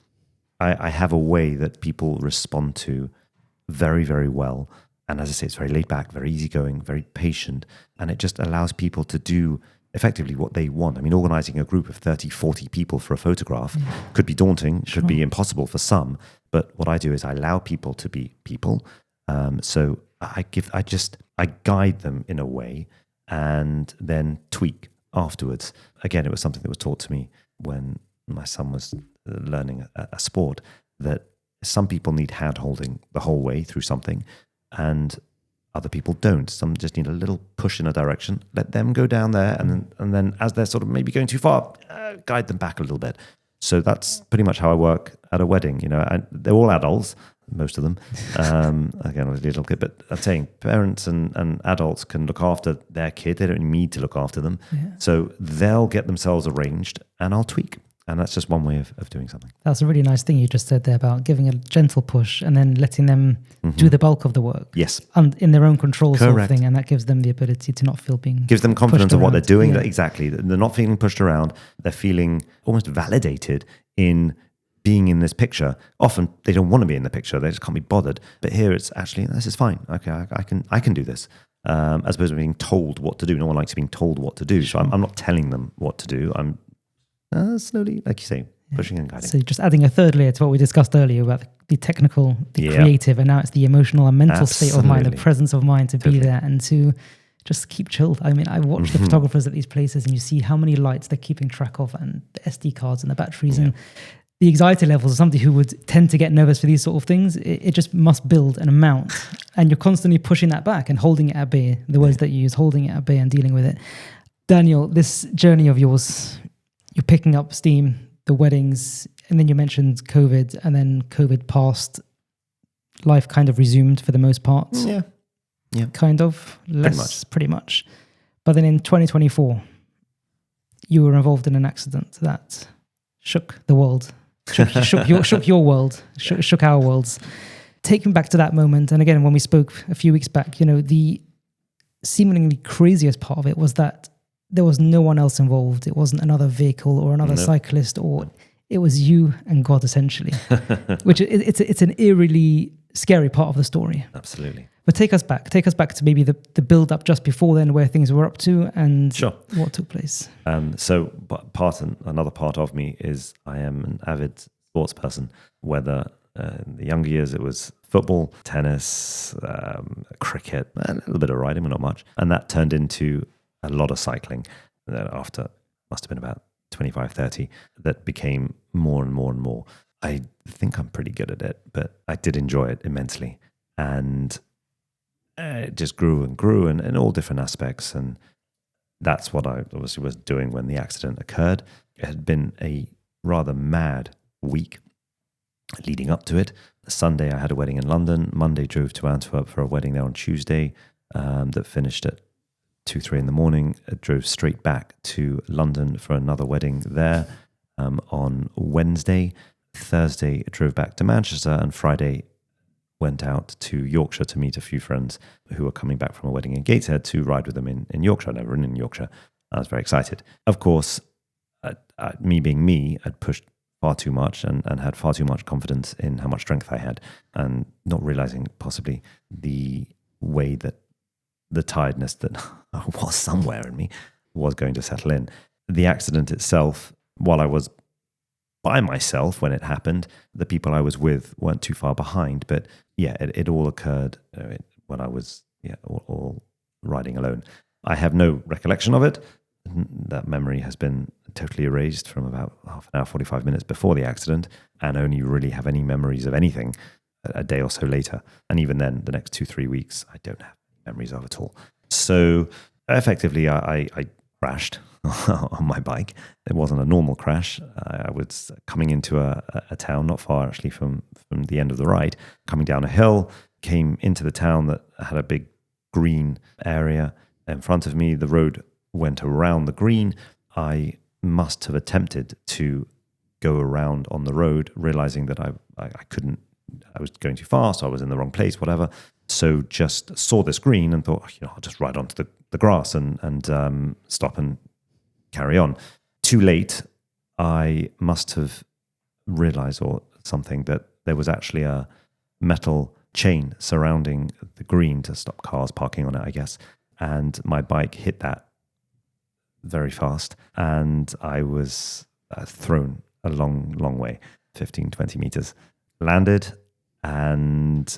Speaker 1: I have a way that people respond to very, very well. And as I say, it's very laid back, very easygoing, very patient. And it just allows people to do effectively what they want. I mean, organizing a group of 30, 40 people for a photograph could be daunting, could be impossible for some. But what I do is I allow people to be people. So I guide them in a way and then tweak afterwards. Again, it was something that was taught to me when my son was learning a sport, that some people need hand holding the whole way through something, and other people don't. Some just need a little push in a direction. Let them go down there, and then as they're sort of maybe going too far, guide them back a little bit. So that's pretty much how I work at a wedding. You know, and they're all adults, most of them. Again, a little bit, but I'm saying parents and adults can look after their kid. They don't need to look after them. Yeah. So they'll get themselves arranged, and I'll tweak. And that's just one way of doing something.
Speaker 2: That's a really nice thing you just said there about giving a gentle push and then letting them do the bulk of the work.
Speaker 1: Yes.
Speaker 2: And in their own control
Speaker 1: Correct.
Speaker 2: sort of thing. And that gives them the ability to not feel being
Speaker 1: gives them confidence of what they're doing.
Speaker 2: Yeah.
Speaker 1: Exactly. They're not feeling pushed around. They're feeling almost validated in being in this picture. Often they don't want to be in the picture. They just can't be bothered. But here it's actually, this is fine. Okay, I can do this. As opposed to being told what to do. No one likes being told what to do. So I'm not telling them what to do. I'm slowly, like you say, pushing and guiding.
Speaker 2: So just adding a third layer to what we discussed earlier about the technical, the creative, and now it's the emotional and mental state of mind, the presence of mind to be there and to just keep chilled. I mean, I watch the photographers at these places and you see how many lights they're keeping track of and the SD cards and the batteries and the anxiety levels of somebody who would tend to get nervous for these sort of things. It just must build an amount, and you're constantly pushing that back and holding it at bay. The words that you use, holding it at bay and dealing with it. Daniel, this journey of yours, you're picking up steam, the weddings, and then you mentioned COVID, and then COVID passed. Life kind of resumed for the most part.
Speaker 1: Yeah.
Speaker 2: Kind of. Pretty much. But then in 2024, you were involved in an accident that shook the world, shook your world, shook our worlds. Take me back to that moment. And again, when we spoke a few weeks back, you know, the seemingly craziest part of it was that there was no one else involved. It wasn't another vehicle or another cyclist, or it was you and God, essentially, which it's an eerily scary part of the story.
Speaker 1: Absolutely. But
Speaker 2: take us back to maybe the build up just before then, where things were up to and what took place.
Speaker 1: So another part of me is I am an avid sports person, whether in the younger years it was football, tennis, cricket, and a little bit of riding, but not much. And that turned into a lot of cycling. And then after, must have been about 25, 30, that became more and more and more. I think I'm pretty good at it, but I did enjoy it immensely. And it just grew and grew in all different aspects. And that's what I obviously was doing when the accident occurred. It had been a rather mad week leading up to it. Sunday, I had a wedding in London. Monday, drove to Antwerp for a wedding there on Tuesday that finished at 2, 3 in the morning. I drove straight back to London for another wedding there on Wednesday. Thursday, I drove back to Manchester, and Friday went out to Yorkshire to meet a few friends who were coming back from a wedding in Gateshead to ride with them in Yorkshire. I'd never been in Yorkshire. I was very excited. Of course, me being me, I'd pushed far too much and had far too much confidence in how much strength I had, and not realizing possibly the way that the tiredness that was somewhere in me was going to settle in. The accident itself, while I was by myself when it happened, the people I was with weren't too far behind. But yeah, it all occurred when I was all riding alone. I have no recollection of it. That memory has been totally erased from about half an hour, 45 minutes before the accident, and only really have any memories of anything a day or so later. And even then, the next 2, 3 weeks, I don't have memories of at all. So effectively, I crashed on my bike. It wasn't a normal crash. I was coming into a town not far actually from the end of the ride, coming down a hill, came into the town that had a big green area in front of me. The road went around the green. I must have attempted to go around on the road, realizing that I couldn't. I was going too fast. I was in the wrong place, whatever. So just saw this green and thought, I'll just ride onto the grass and stop and carry on. Too late. I must have realized or something that there was actually a metal chain surrounding the green to stop cars parking on it, I guess. And my bike hit that very fast, and I was thrown a long way, 15, 20 meters. Landed and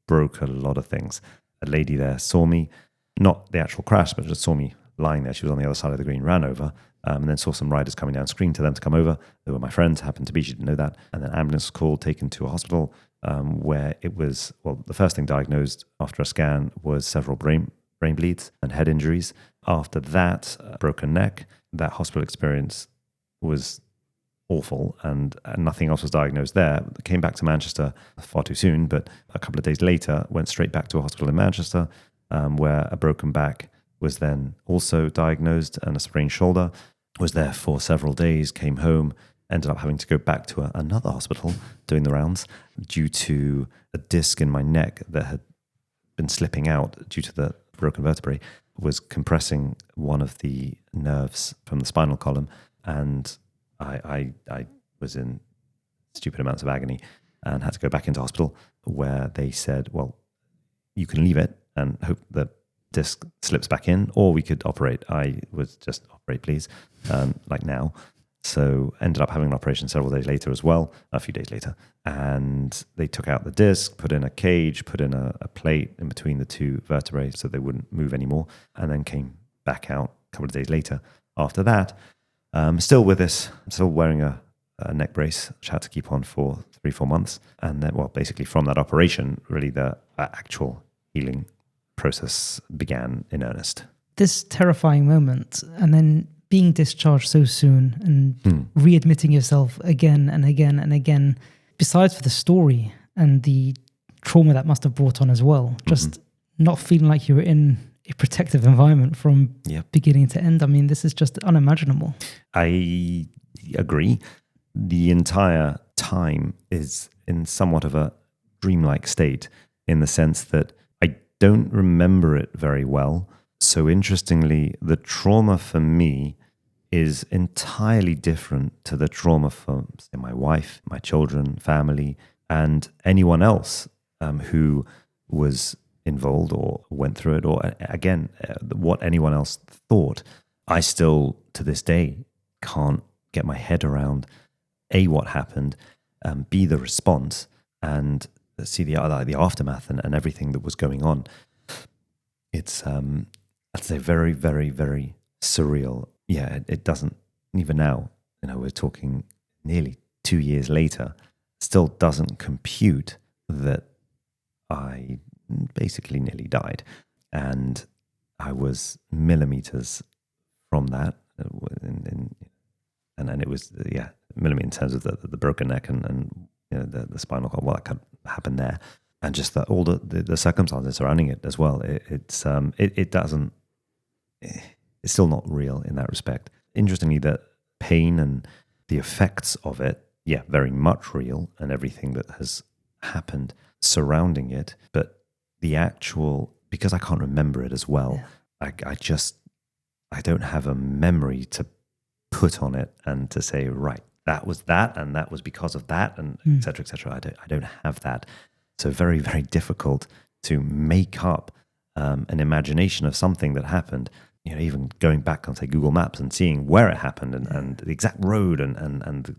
Speaker 1: broke a lot of things. A lady there saw me, not the actual crash, but just saw me lying there. She was on the other side of the green, ran over, and then saw some riders coming down, screamed to them to come over. They were my friends, happened to be, she didn't know that. And then ambulance was called, taken to a hospital where it was, the first thing diagnosed after a scan was several brain bleeds and head injuries. After that, broken neck. That hospital experience was awful, and nothing else was diagnosed there. Came back to Manchester far too soon, but a couple of days later went straight back to a hospital in Manchester where a broken back was then also diagnosed, and a sprained shoulder. Was there for several days, came home, ended up having to go back to another hospital doing the rounds due to a disc in my neck that had been slipping out due to the broken vertebrae, was compressing one of the nerves from the spinal column, and I was in stupid amounts of agony and had to go back into hospital where they said, well, you can leave it and hope that disc slips back in, or we could operate. I was just operate, please, like now. So ended up having an operation several days later as well, a few days later. And they took out the disc, put in a cage, put in a plate in between the two vertebrae so they wouldn't move anymore, and then came back out a couple of days later. After that, still with this, I'm still wearing a neck brace, which I had to keep on for 3-4 months. And then, basically from that operation, really the actual healing process began in earnest.
Speaker 2: This terrifying moment, and then being discharged so soon and readmitting yourself again and again and again, besides for the story and the trauma that must have brought on as well, just not feeling like you were in a protective environment from beginning to end. I mean, this is just unimaginable.
Speaker 1: I agree. The entire time is in somewhat of a dreamlike state, in the sense that I don't remember it very well. So interestingly, the trauma for me is entirely different to the trauma for, say, my wife, my children, family, and anyone else who was involved or went through it, or again, what anyone else thought. I still, to this day, can't get my head around A, what happened, B, the response, and see the aftermath and everything that was going on. It's, I'd say, very, very, very surreal. yeah, it doesn't, even now, we're talking nearly 2 years later, still doesn't compute that I basically nearly died. And I was millimeters from that. And it was, millimeter in terms of the broken neck and the spinal cord, what could happen there. And just that all the circumstances surrounding it as well. It doesn't, it's still not real in that respect. Interestingly, that pain and the effects of it, very much real, and everything that has happened surrounding it. But the actual, because I can't remember it as well, I don't have a memory to put on it and to say, right, that was that, and that was because of that, and et cetera, et cetera. I don't have that. So very, very difficult to make up an imagination of something that happened. Even going back on, say, Google Maps and seeing where it happened and the exact road and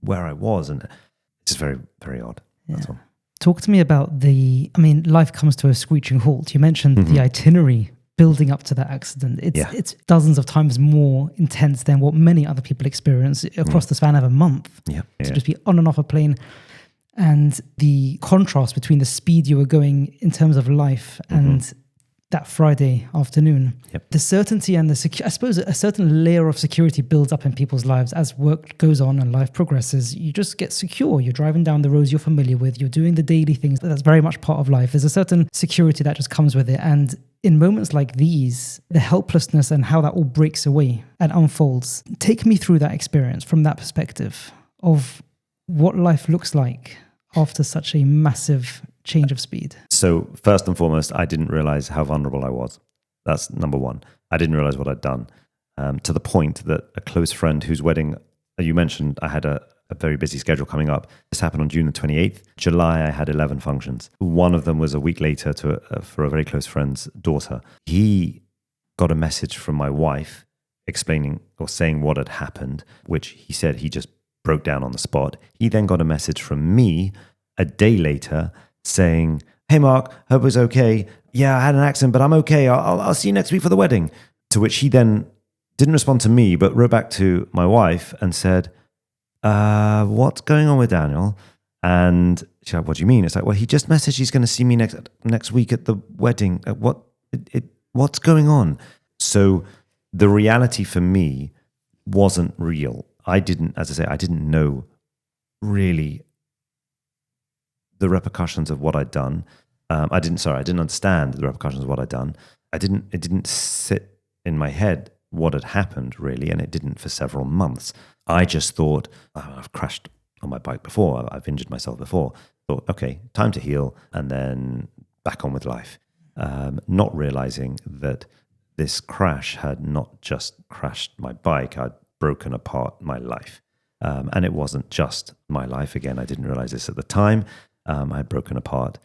Speaker 1: where I was, and it's just very, very odd. That's all.
Speaker 2: Talk to me about life comes to a screeching halt. You mentioned the itinerary building up to that accident. It's dozens of times more intense than what many other people experience across the span of a month. To just be on and off a plane. And the contrast between the speed you were going in terms of life and that Friday afternoon. The certainty and I suppose a certain layer of security builds up in people's lives as work goes on and life progresses. You just get secure. You're driving down the roads you're familiar with. You're doing the daily things. That's very much part of life. There's a certain security that just comes with it. And in moments like these, the helplessness and how that all breaks away and unfolds. Take me through that experience from that perspective of what life looks like after such a massive change of speed.
Speaker 1: So first and foremost, I didn't realize how vulnerable I was. That's number one. I didn't realize what I'd done, to the point that a close friend whose wedding, you mentioned, I had a very busy schedule coming up. This happened on June the 28th. July, I had 11 functions. One of them was a week later for a very close friend's daughter. He got a message from my wife explaining or saying what had happened, which he said he just broke down on the spot. He then got a message from me a day later saying, "Hey Mark, hope it was okay. Yeah, I had an accident, but I'm okay. I'll see you next week for the wedding." To which he then didn't respond to me, but wrote back to my wife and said, "What's going on with Daniel?" And she's like, "What do you mean?" It's like, "Well, he just messaged he's going to see me next week at the wedding. What's going on?" So the reality for me wasn't real. I didn't know really the repercussions of what I'd done. I didn't understand the repercussions of what I'd done. It didn't sit in my head what had happened really, and it didn't for several months. I just thought, I've crashed on my bike before, I've injured myself before. Thought, okay, time to heal and then back on with life. Not realizing that this crash had not just crashed my bike, I'd broken apart my life. And it wasn't just my life. Again, I didn't realize this at the time. I had broken apart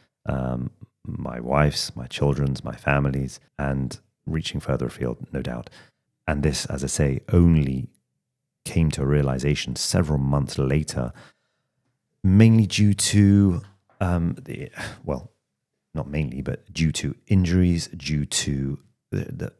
Speaker 1: my wife's, my children's, my family's, and reaching further afield, no doubt. And this, as I say, only came to a realization several months later, mainly due to, not mainly, but due to injuries, due to the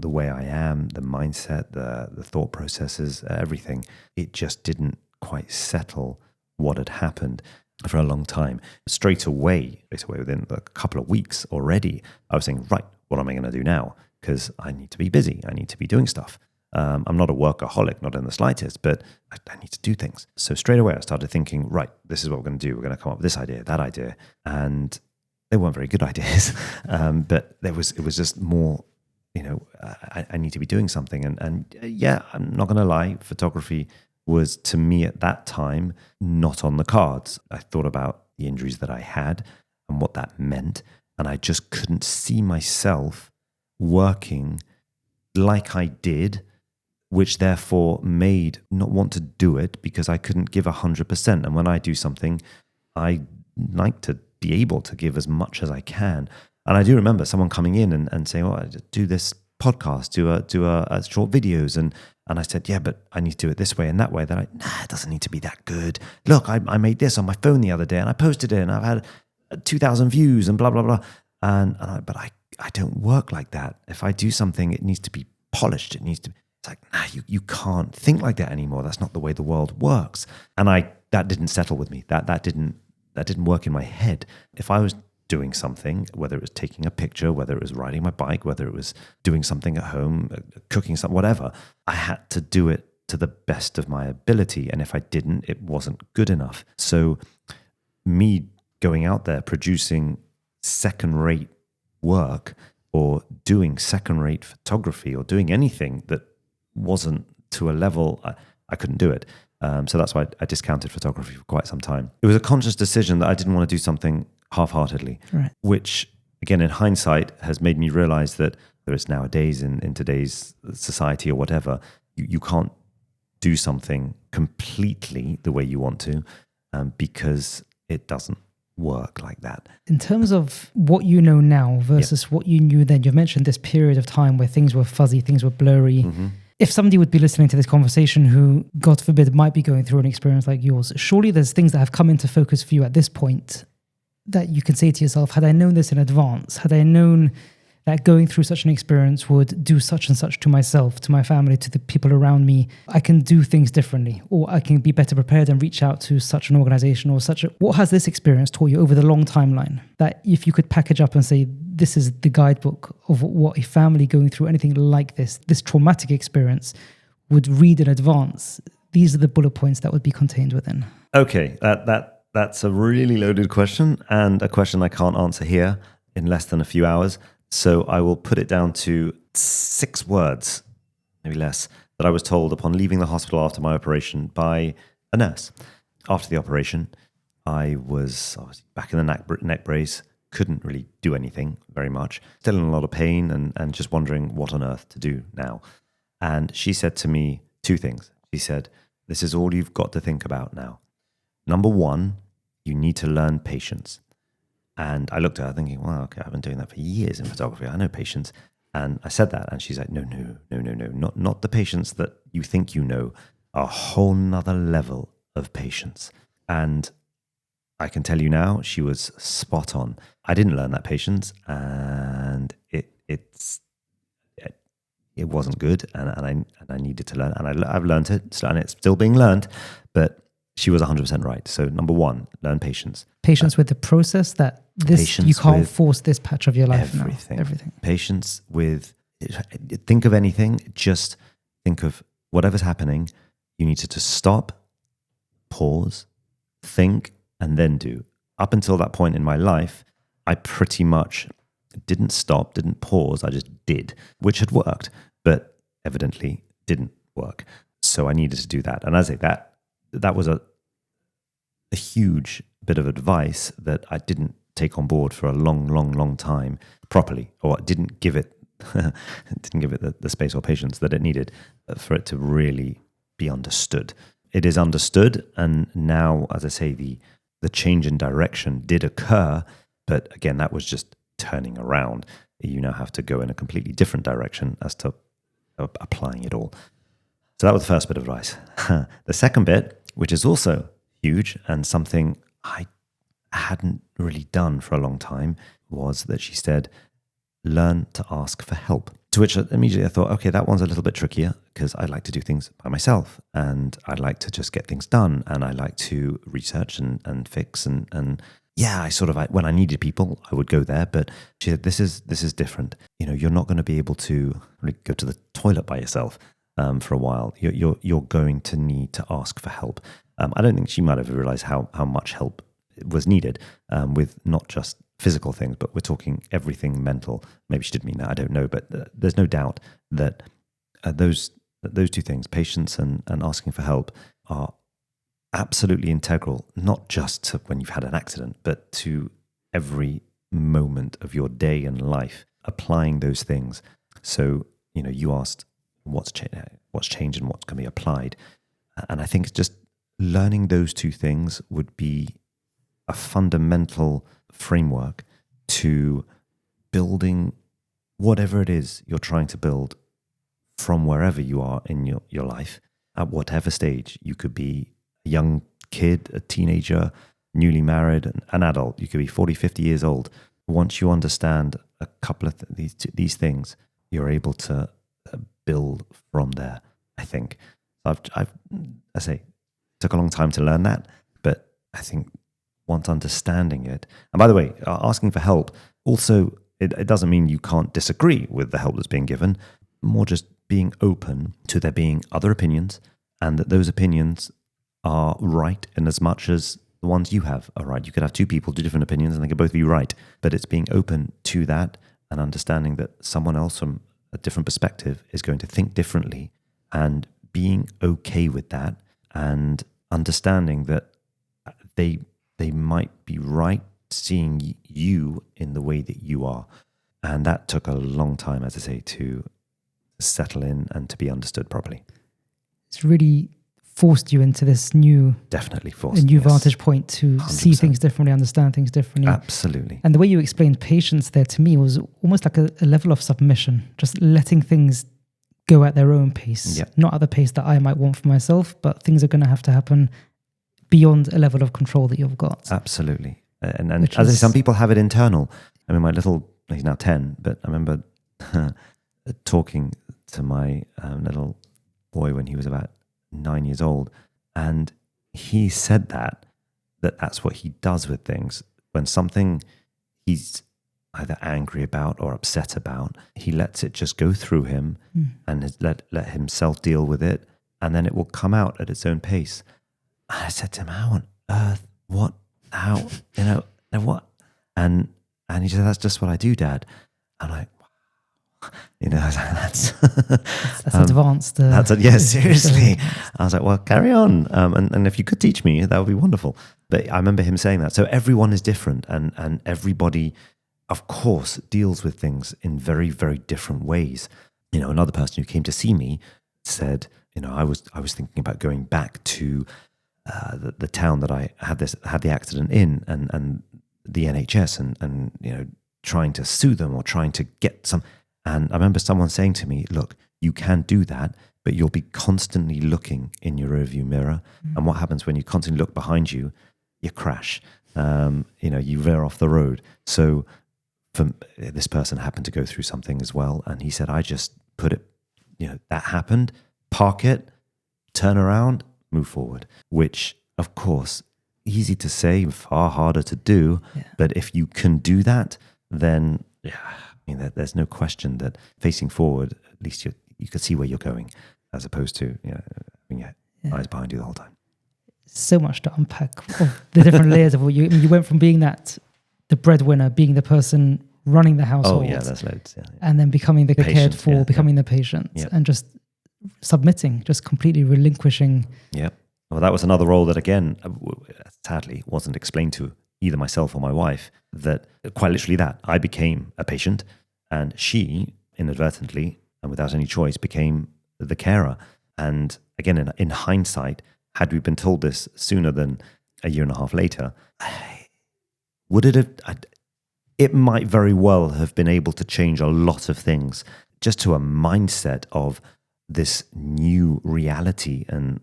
Speaker 1: way I am, the mindset, the thought processes, everything. It just didn't quite settle what had happened for a long time. Straight away, within a couple of weeks already, I was saying, right, what am I going to do now? Because I need to be busy. I need to be doing stuff. I'm not a workaholic, not in the slightest, but I need to do things. So straight away, I started thinking, right, this is what we're going to do. We're going to come up with this idea, that idea. And they weren't very good ideas, but it was just more, I need to be doing something. And yeah, I'm not going to lie, photography was, to me at that time, not on the cards. I thought about the injuries that I had and what that meant, and I just couldn't see myself working like I did, which therefore made not want to do it because I couldn't give 100%. And when I do something, I like to be able to give as much as I can. And I do remember someone coming in and saying, "Oh, do this podcast, do a short videos," and I said, "Yeah, but I need to do it this way and that way." Then it doesn't need to be that good. Look, I made this on my phone the other day and I posted it and I've had 2,000 views and blah blah blah. But I don't work like that. If I do something, it needs to be polished. It needs to be, it's like, nah, you can't think like that anymore. That's not the way the world works. And that didn't settle with me. That didn't work in my head. If I was doing something, whether it was taking a picture, whether it was riding my bike, whether it was doing something at home, cooking something, whatever, I had to do it to the best of my ability. And if I didn't, it wasn't good enough. So me going out there producing second-rate work or doing second-rate photography or doing anything that wasn't to a level, I couldn't do it. So that's why I discounted photography for quite some time. It was a conscious decision that I didn't want to do something half-heartedly,
Speaker 2: Right.
Speaker 1: which, again, in hindsight, has made me realize that there is nowadays in today's society or whatever, you can't do something completely the way you want to because it doesn't work like that.
Speaker 2: In terms of what you know now versus what you knew then, you've mentioned this period of time where things were fuzzy, things were blurry.
Speaker 1: Mm-hmm.
Speaker 2: If somebody would be listening to this conversation who, God forbid, might be going through an experience like yours, surely there's things that have come into focus for you at this point that you can say to yourself, had I known this in advance, had I known that going through such an experience would do such and such to myself, to my family, to the people around me, I can do things differently, or I can be better prepared and reach out to such an organization or what has this experience taught you over the long timeline that if you could package up and say, this is the guidebook of what a family going through anything like this traumatic experience would read in advance, these are the bullet points that would be contained within?
Speaker 1: Okay, that's a really loaded question and a question I can't answer here in less than a few hours. So I will put it down to 6 words, maybe less, that I was told upon leaving the hospital after my operation by a nurse. After the operation, I was back in the neck brace, couldn't really do anything very much, still in a lot of pain and just wondering what on earth to do now. And she said to me 2 things. She said, this is all you've got to think about now. Number 1, you need to learn patience. And I looked at her thinking, well, okay, I've been doing that for years in photography. I know patience. And I said that. And she's like, no, not the patience that you think you know, a whole nother level of patience. And I can tell you now, she was spot on. I didn't learn that patience and it wasn't good. And I needed to learn. And I've learned it and it's still being learned, but she was 100% right. So number 1, learn patience.
Speaker 2: Patience with the process that you can't force this patch of your life now. Everything.
Speaker 1: Patience with, think of anything, just think of whatever's happening. You need to just stop, pause, think, and then do. Up until that point in my life, I pretty much didn't stop, didn't pause. I just did, which had worked, but evidently didn't work. So I needed to do that. And as I say, that was a huge bit of advice that I didn't take on board for a long time properly, or didn't give it the space or patience that it needed for it to really be understood. It is understood, and now, as I say, the change in direction did occur, but again, that was just turning around. You now have to go in a completely different direction as to applying it all. So that was the first bit of advice. The second bit, which is also huge and something I hadn't really done for a long time, was that she said, learn to ask for help. To which immediately I thought, okay, that one's a little bit trickier because I like to do things by myself and I like to just get things done and I like to research and fix and yeah, when I needed people, I would go there. But she said, this is different. You're not going to be able to really go to the toilet by yourself for a while. You're going to need to ask for help. I don't think she might have realized how much help was needed with not just physical things, but we're talking everything mental. Maybe she didn't mean that, I don't know. But there's no doubt that those 2 things, patience and asking for help, are absolutely integral, not just to when you've had an accident, but to every moment of your day and life, applying those things. So, you asked what's changed and what's going to be applied. And I think just learning those 2 things would be a fundamental framework to building whatever it is you're trying to build from wherever you are in your life, at whatever stage. You could be a young kid, a teenager, newly married, an adult. You could be 40, 50 years old. Once you understand a couple of these things, you're able to build from there, I think. I say, took a long time to learn that, but I think once understanding it, and by the way, asking for help, also, it doesn't mean you can't disagree with the help that's being given, more just being open to there being other opinions, and that those opinions are right in as much as the ones you have are right. You could have two people, two different opinions, and they could both be right, but it's being open to that and understanding that someone else from a different perspective is going to think differently, and being okay with that, and understanding that they might be right seeing you in the way that you are. And that took a long time, as I say, to settle in and to be understood properly.
Speaker 2: It's really forced you into this
Speaker 1: definitely forced,
Speaker 2: vantage point to 100%. See things differently, understand things differently.
Speaker 1: Absolutely.
Speaker 2: And the way you explained patience there to me was almost like a level of submission, just letting things go at their own pace, not at the pace that I might want for myself, but things are going to happen beyond a level of control that you've got.
Speaker 1: Absolutely. And as I say, some people have it internal. I mean, he's now 10, but I remember talking to my little boy when he was about 9 years old, and he said that's what he does with things. When something he's either angry about or upset about, he lets it just go through him and let himself deal with it, and then it will come out at its own pace. And I said to him, how on earth, what, how, what? And he said, that's just what I do, Dad. I'm like, I was like, that's
Speaker 2: advanced.
Speaker 1: Seriously. I was like, well, carry on. And if you could teach me, that would be wonderful. But I remember him saying that. So everyone is different, and everybody, of course, deals with things in very, very different ways. Another person who came to see me said, I was thinking about going back to the town that I had the accident in, and the NHS, and trying to sue them or trying to get some. And I remember someone saying to me, look, you can do that, but you'll be constantly looking in your rearview mirror. And what happens when you constantly look behind you? You crash. You veer off the road. So this person happened to go through something as well. And he said, I just put it, that happened, park it, turn around, move forward, which, of course, easy to say, far harder to do. Yeah. But if you can do that, then there's no question that facing forward, at least you can see where you're going, as opposed to having your eyes behind you the whole time.
Speaker 2: So much to unpack of the different layers of what you went from being the breadwinner, being the person running the household.
Speaker 1: Oh yeah, there's loads. Yeah.
Speaker 2: And then becoming the cared for, becoming the patient, and just submitting, just completely relinquishing.
Speaker 1: Yeah. Well, that was another role that, again, sadly, wasn't explained to either myself or my wife, that quite literally that I became a patient, and she inadvertently and without any choice became the carer. And again, in hindsight, had we been told this sooner than a year and a half later, it might very well have been able to change a lot of things, just to a mindset of this new reality and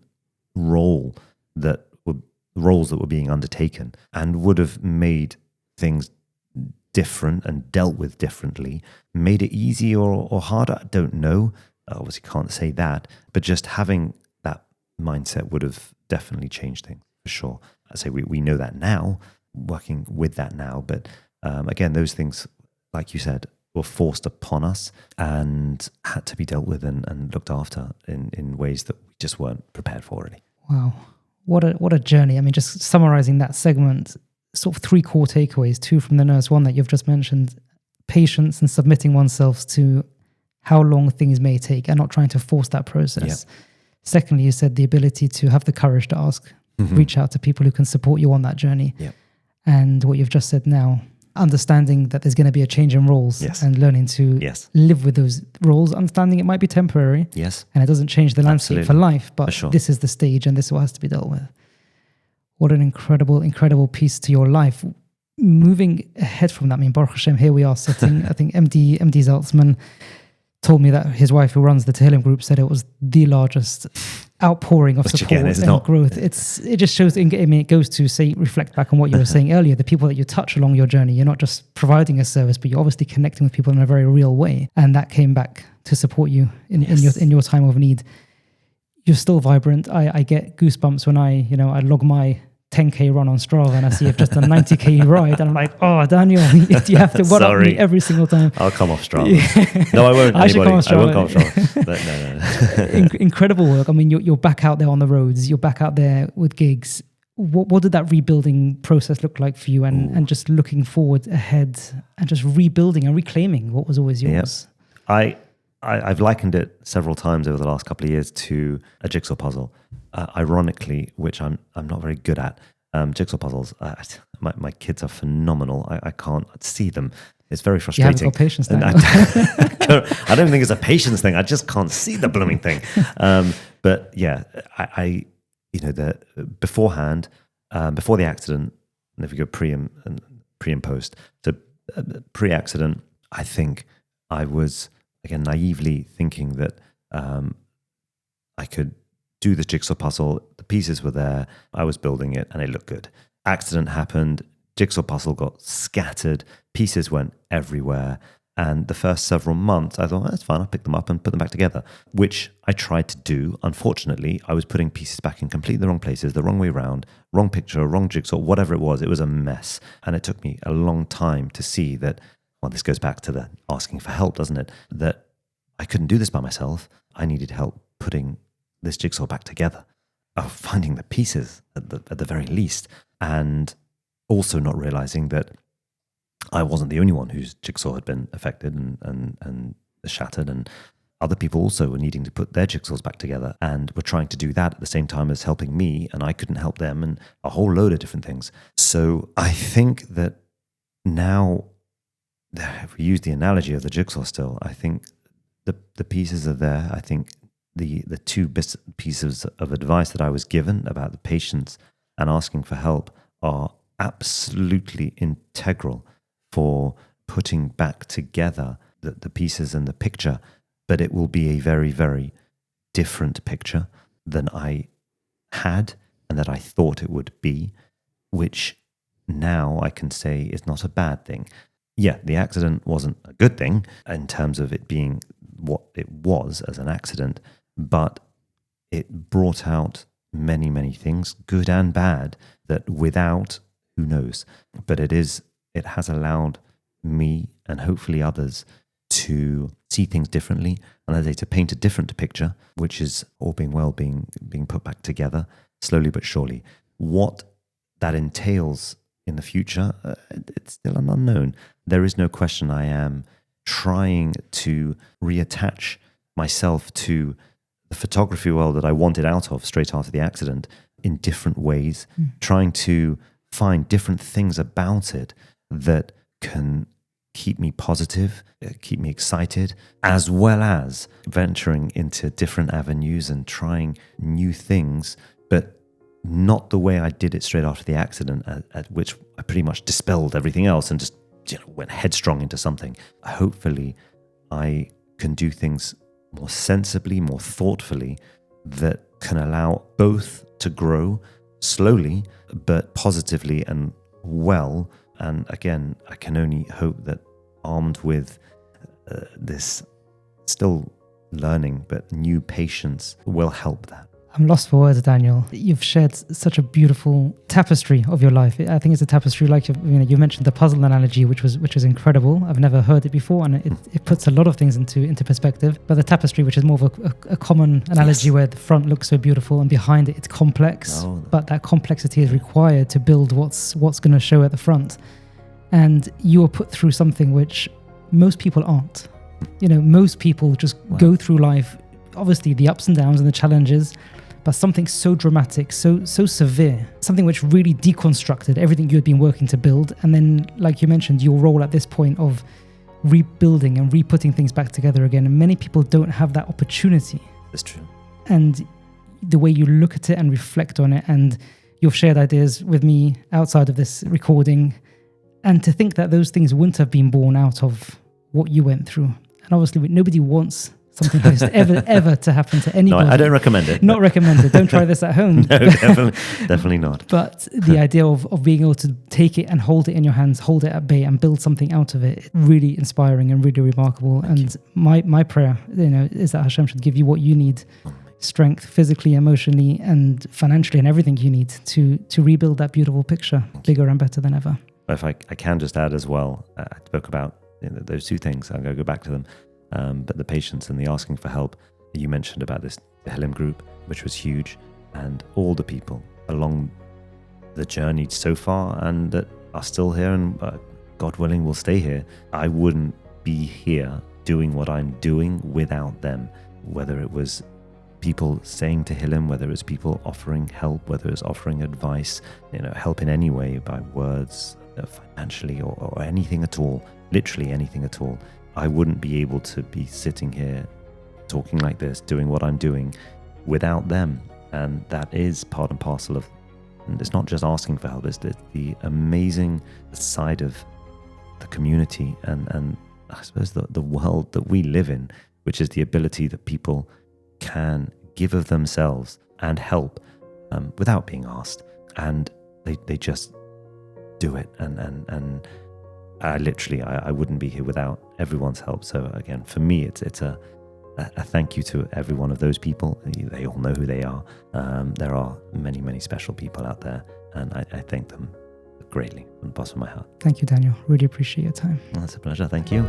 Speaker 1: roles that were being undertaken, and would have made things different and dealt with differently, made it easier or harder. I don't know. I obviously can't say that, but just having that mindset would have definitely changed things for sure. I say we know that now, working with that now, but again, those things, like you said, were forced upon us and had to be dealt with and looked after in ways that we just weren't prepared for really.
Speaker 2: Wow. What a journey. I mean, just summarizing that segment, sort of 3 core takeaways, 2 from the nurse, 1 that you've just mentioned: patience and submitting oneself to how long things may take and not trying to force that process. Yep. Secondly, you said the ability to have the courage to ask, reach out to people who can support you on that journey.
Speaker 1: Yep.
Speaker 2: And what you've just said now, understanding that there's going to be a change in roles, and learning to live with those roles, understanding it might be temporary, and it doesn't change the landscape for life, but this is the stage and this is what has to be dealt with. What an incredible piece to your life. Moving ahead from that, I mean, Baruch Hashem, here we are sitting. I think MD Zaltzman told me that his wife, who runs the Tehillim group, said it was the largest outpouring of
Speaker 1: Which
Speaker 2: support
Speaker 1: again is
Speaker 2: and
Speaker 1: not-
Speaker 2: growth. It just shows. I mean, it goes to say reflect back on what you were saying earlier. The people that you touch along your journey, you're not just providing a service, but you're obviously connecting with people in a very real way, and that came back to support you in your time of need. You're still vibrant. I get goosebumps when I log my 10K run on Strava and I see you've just done 90K ride, and I'm like, oh, Daniel, you have to one up me every single time.
Speaker 1: I'll come off Strava. No, I won't.
Speaker 2: I should come off
Speaker 1: I won't
Speaker 2: Strava.
Speaker 1: come off Strava. But no.
Speaker 2: Incredible work. I mean, you're back out there on the roads. You're back out there with gigs. What did that rebuilding process look like for you? And just looking forward ahead and just rebuilding and reclaiming what was always yours.
Speaker 1: Yep. I've likened it several times over the last couple of years to a jigsaw puzzle. Ironically, which I'm not very good at. Jigsaw puzzles. My kids are phenomenal. I can't see them. It's very frustrating.
Speaker 2: You haven't got patience now.
Speaker 1: I don't think it's a patience thing. I just can't see the blooming thing. But yeah, the beforehand, before the accident, and if you go pre and post, so pre-accident, I think I was again naively thinking that I could do the jigsaw puzzle. The pieces were there. I was building it, and it looked good. Accident happened. Jigsaw puzzle got scattered. Pieces went everywhere. And the first several months, I thought, that's fine. I'll pick them up and put them back together, which I tried to do. Unfortunately, I was putting pieces back in completely the wrong places, the wrong way around, wrong picture, wrong jigsaw, whatever it was. It was a mess. And it took me a long time to see that, well, this goes back to the asking for help, doesn't it? That I couldn't do this by myself. I needed help putting this jigsaw back together, of finding the pieces at the very least, and also not realizing that I wasn't the only one whose jigsaw had been affected and shattered, and other people also were needing to put their jigsaws back together and were trying to do that at the same time as helping me, and I couldn't help them, and a whole load of different things. So I think that now, if we use the analogy of the jigsaw still, I think the pieces are there. I think the two pieces of advice that I was given about the patience and asking for help are absolutely integral for putting back together the pieces and the picture, but it will be a very, very different picture than I had and that I thought it would be, which now I can say is not a bad thing. Yeah, the accident wasn't a good thing in terms of it being what it was as an accident, but it brought out many, many things, good and bad, that without, who knows? But it has allowed me and hopefully others to see things differently, and as I say, to paint a different picture, which is all being well being put back together slowly but surely. What that entails in the future, it's still an unknown. There is no question. I am trying to reattach myself to the photography world that I wanted out of straight after the accident in different ways, trying to find different things about it that can keep me positive, keep me excited, as well as venturing into different avenues and trying new things, but not the way I did it straight after the accident, at which I pretty much dispelled everything else and just went headstrong into something. Hopefully, I can do things more sensibly, more thoughtfully, that can allow both to grow slowly, but positively and well. And again, I can only hope that armed with this still learning, but new patience will help that.
Speaker 2: I'm lost for words, Daniel. You've shared such a beautiful tapestry of your life. I think it's a tapestry like you mentioned the puzzle analogy, which was incredible. I've never heard it before, and it puts a lot of things into perspective. But the tapestry, which is more of a common analogy, where the front looks so beautiful and behind it's complex, but that complexity is required to build what's going to show at the front. And you were put through something which most people aren't. Most people just go through life, obviously the ups and downs and the challenges, but something so dramatic, so severe, something which really deconstructed everything you had been working to build. And then, like you mentioned, your role at this point of rebuilding and re-putting things back together again. And many people don't have that opportunity.
Speaker 1: That's true.
Speaker 2: And the way you look at it and reflect on it, and you've shared ideas with me outside of this recording, and to think that those things wouldn't have been born out of what you went through. And obviously, nobody wants something close to ever to happen to
Speaker 1: No,
Speaker 2: anybody.
Speaker 1: I don't recommend it.
Speaker 2: Not recommended. Don't try this at home.
Speaker 1: No, definitely not.
Speaker 2: But the idea of being able to take it and hold it in your hands, hold it at bay, and build something out of it, really inspiring and really remarkable. And my prayer, is that Hashem should give you what you need, strength, physically, emotionally, and financially, and everything you need to rebuild that beautiful picture, bigger and better than ever.
Speaker 1: If I can just add as well, I spoke about those two things. I'm going to go back to them. But the patience and the asking for help, you mentioned about this Tehillim group, which was huge, and all the people along the journey so far and that are still here and God willing will stay here. I wouldn't be here doing what I'm doing without them, whether it was people saying Tehillim, whether it was people offering help, whether it was offering advice, help in any way by words, financially or anything at all, literally anything at all. I wouldn't be able to be sitting here talking like this, doing what I'm doing without them. And that is part and parcel of, and it's not just asking for help, it's the amazing side of the community and I suppose the world that we live in, which is the ability that people can give of themselves and help without being asked. And they just do it. And I wouldn't be here without everyone's help. So again, for me, it's a thank you to every one of those people. They all know who they are. There are many, many special people out there, and I thank them greatly from the bottom of my heart.
Speaker 2: Thank you, Daniel. Really appreciate your time.
Speaker 1: That's a pleasure. Thank you.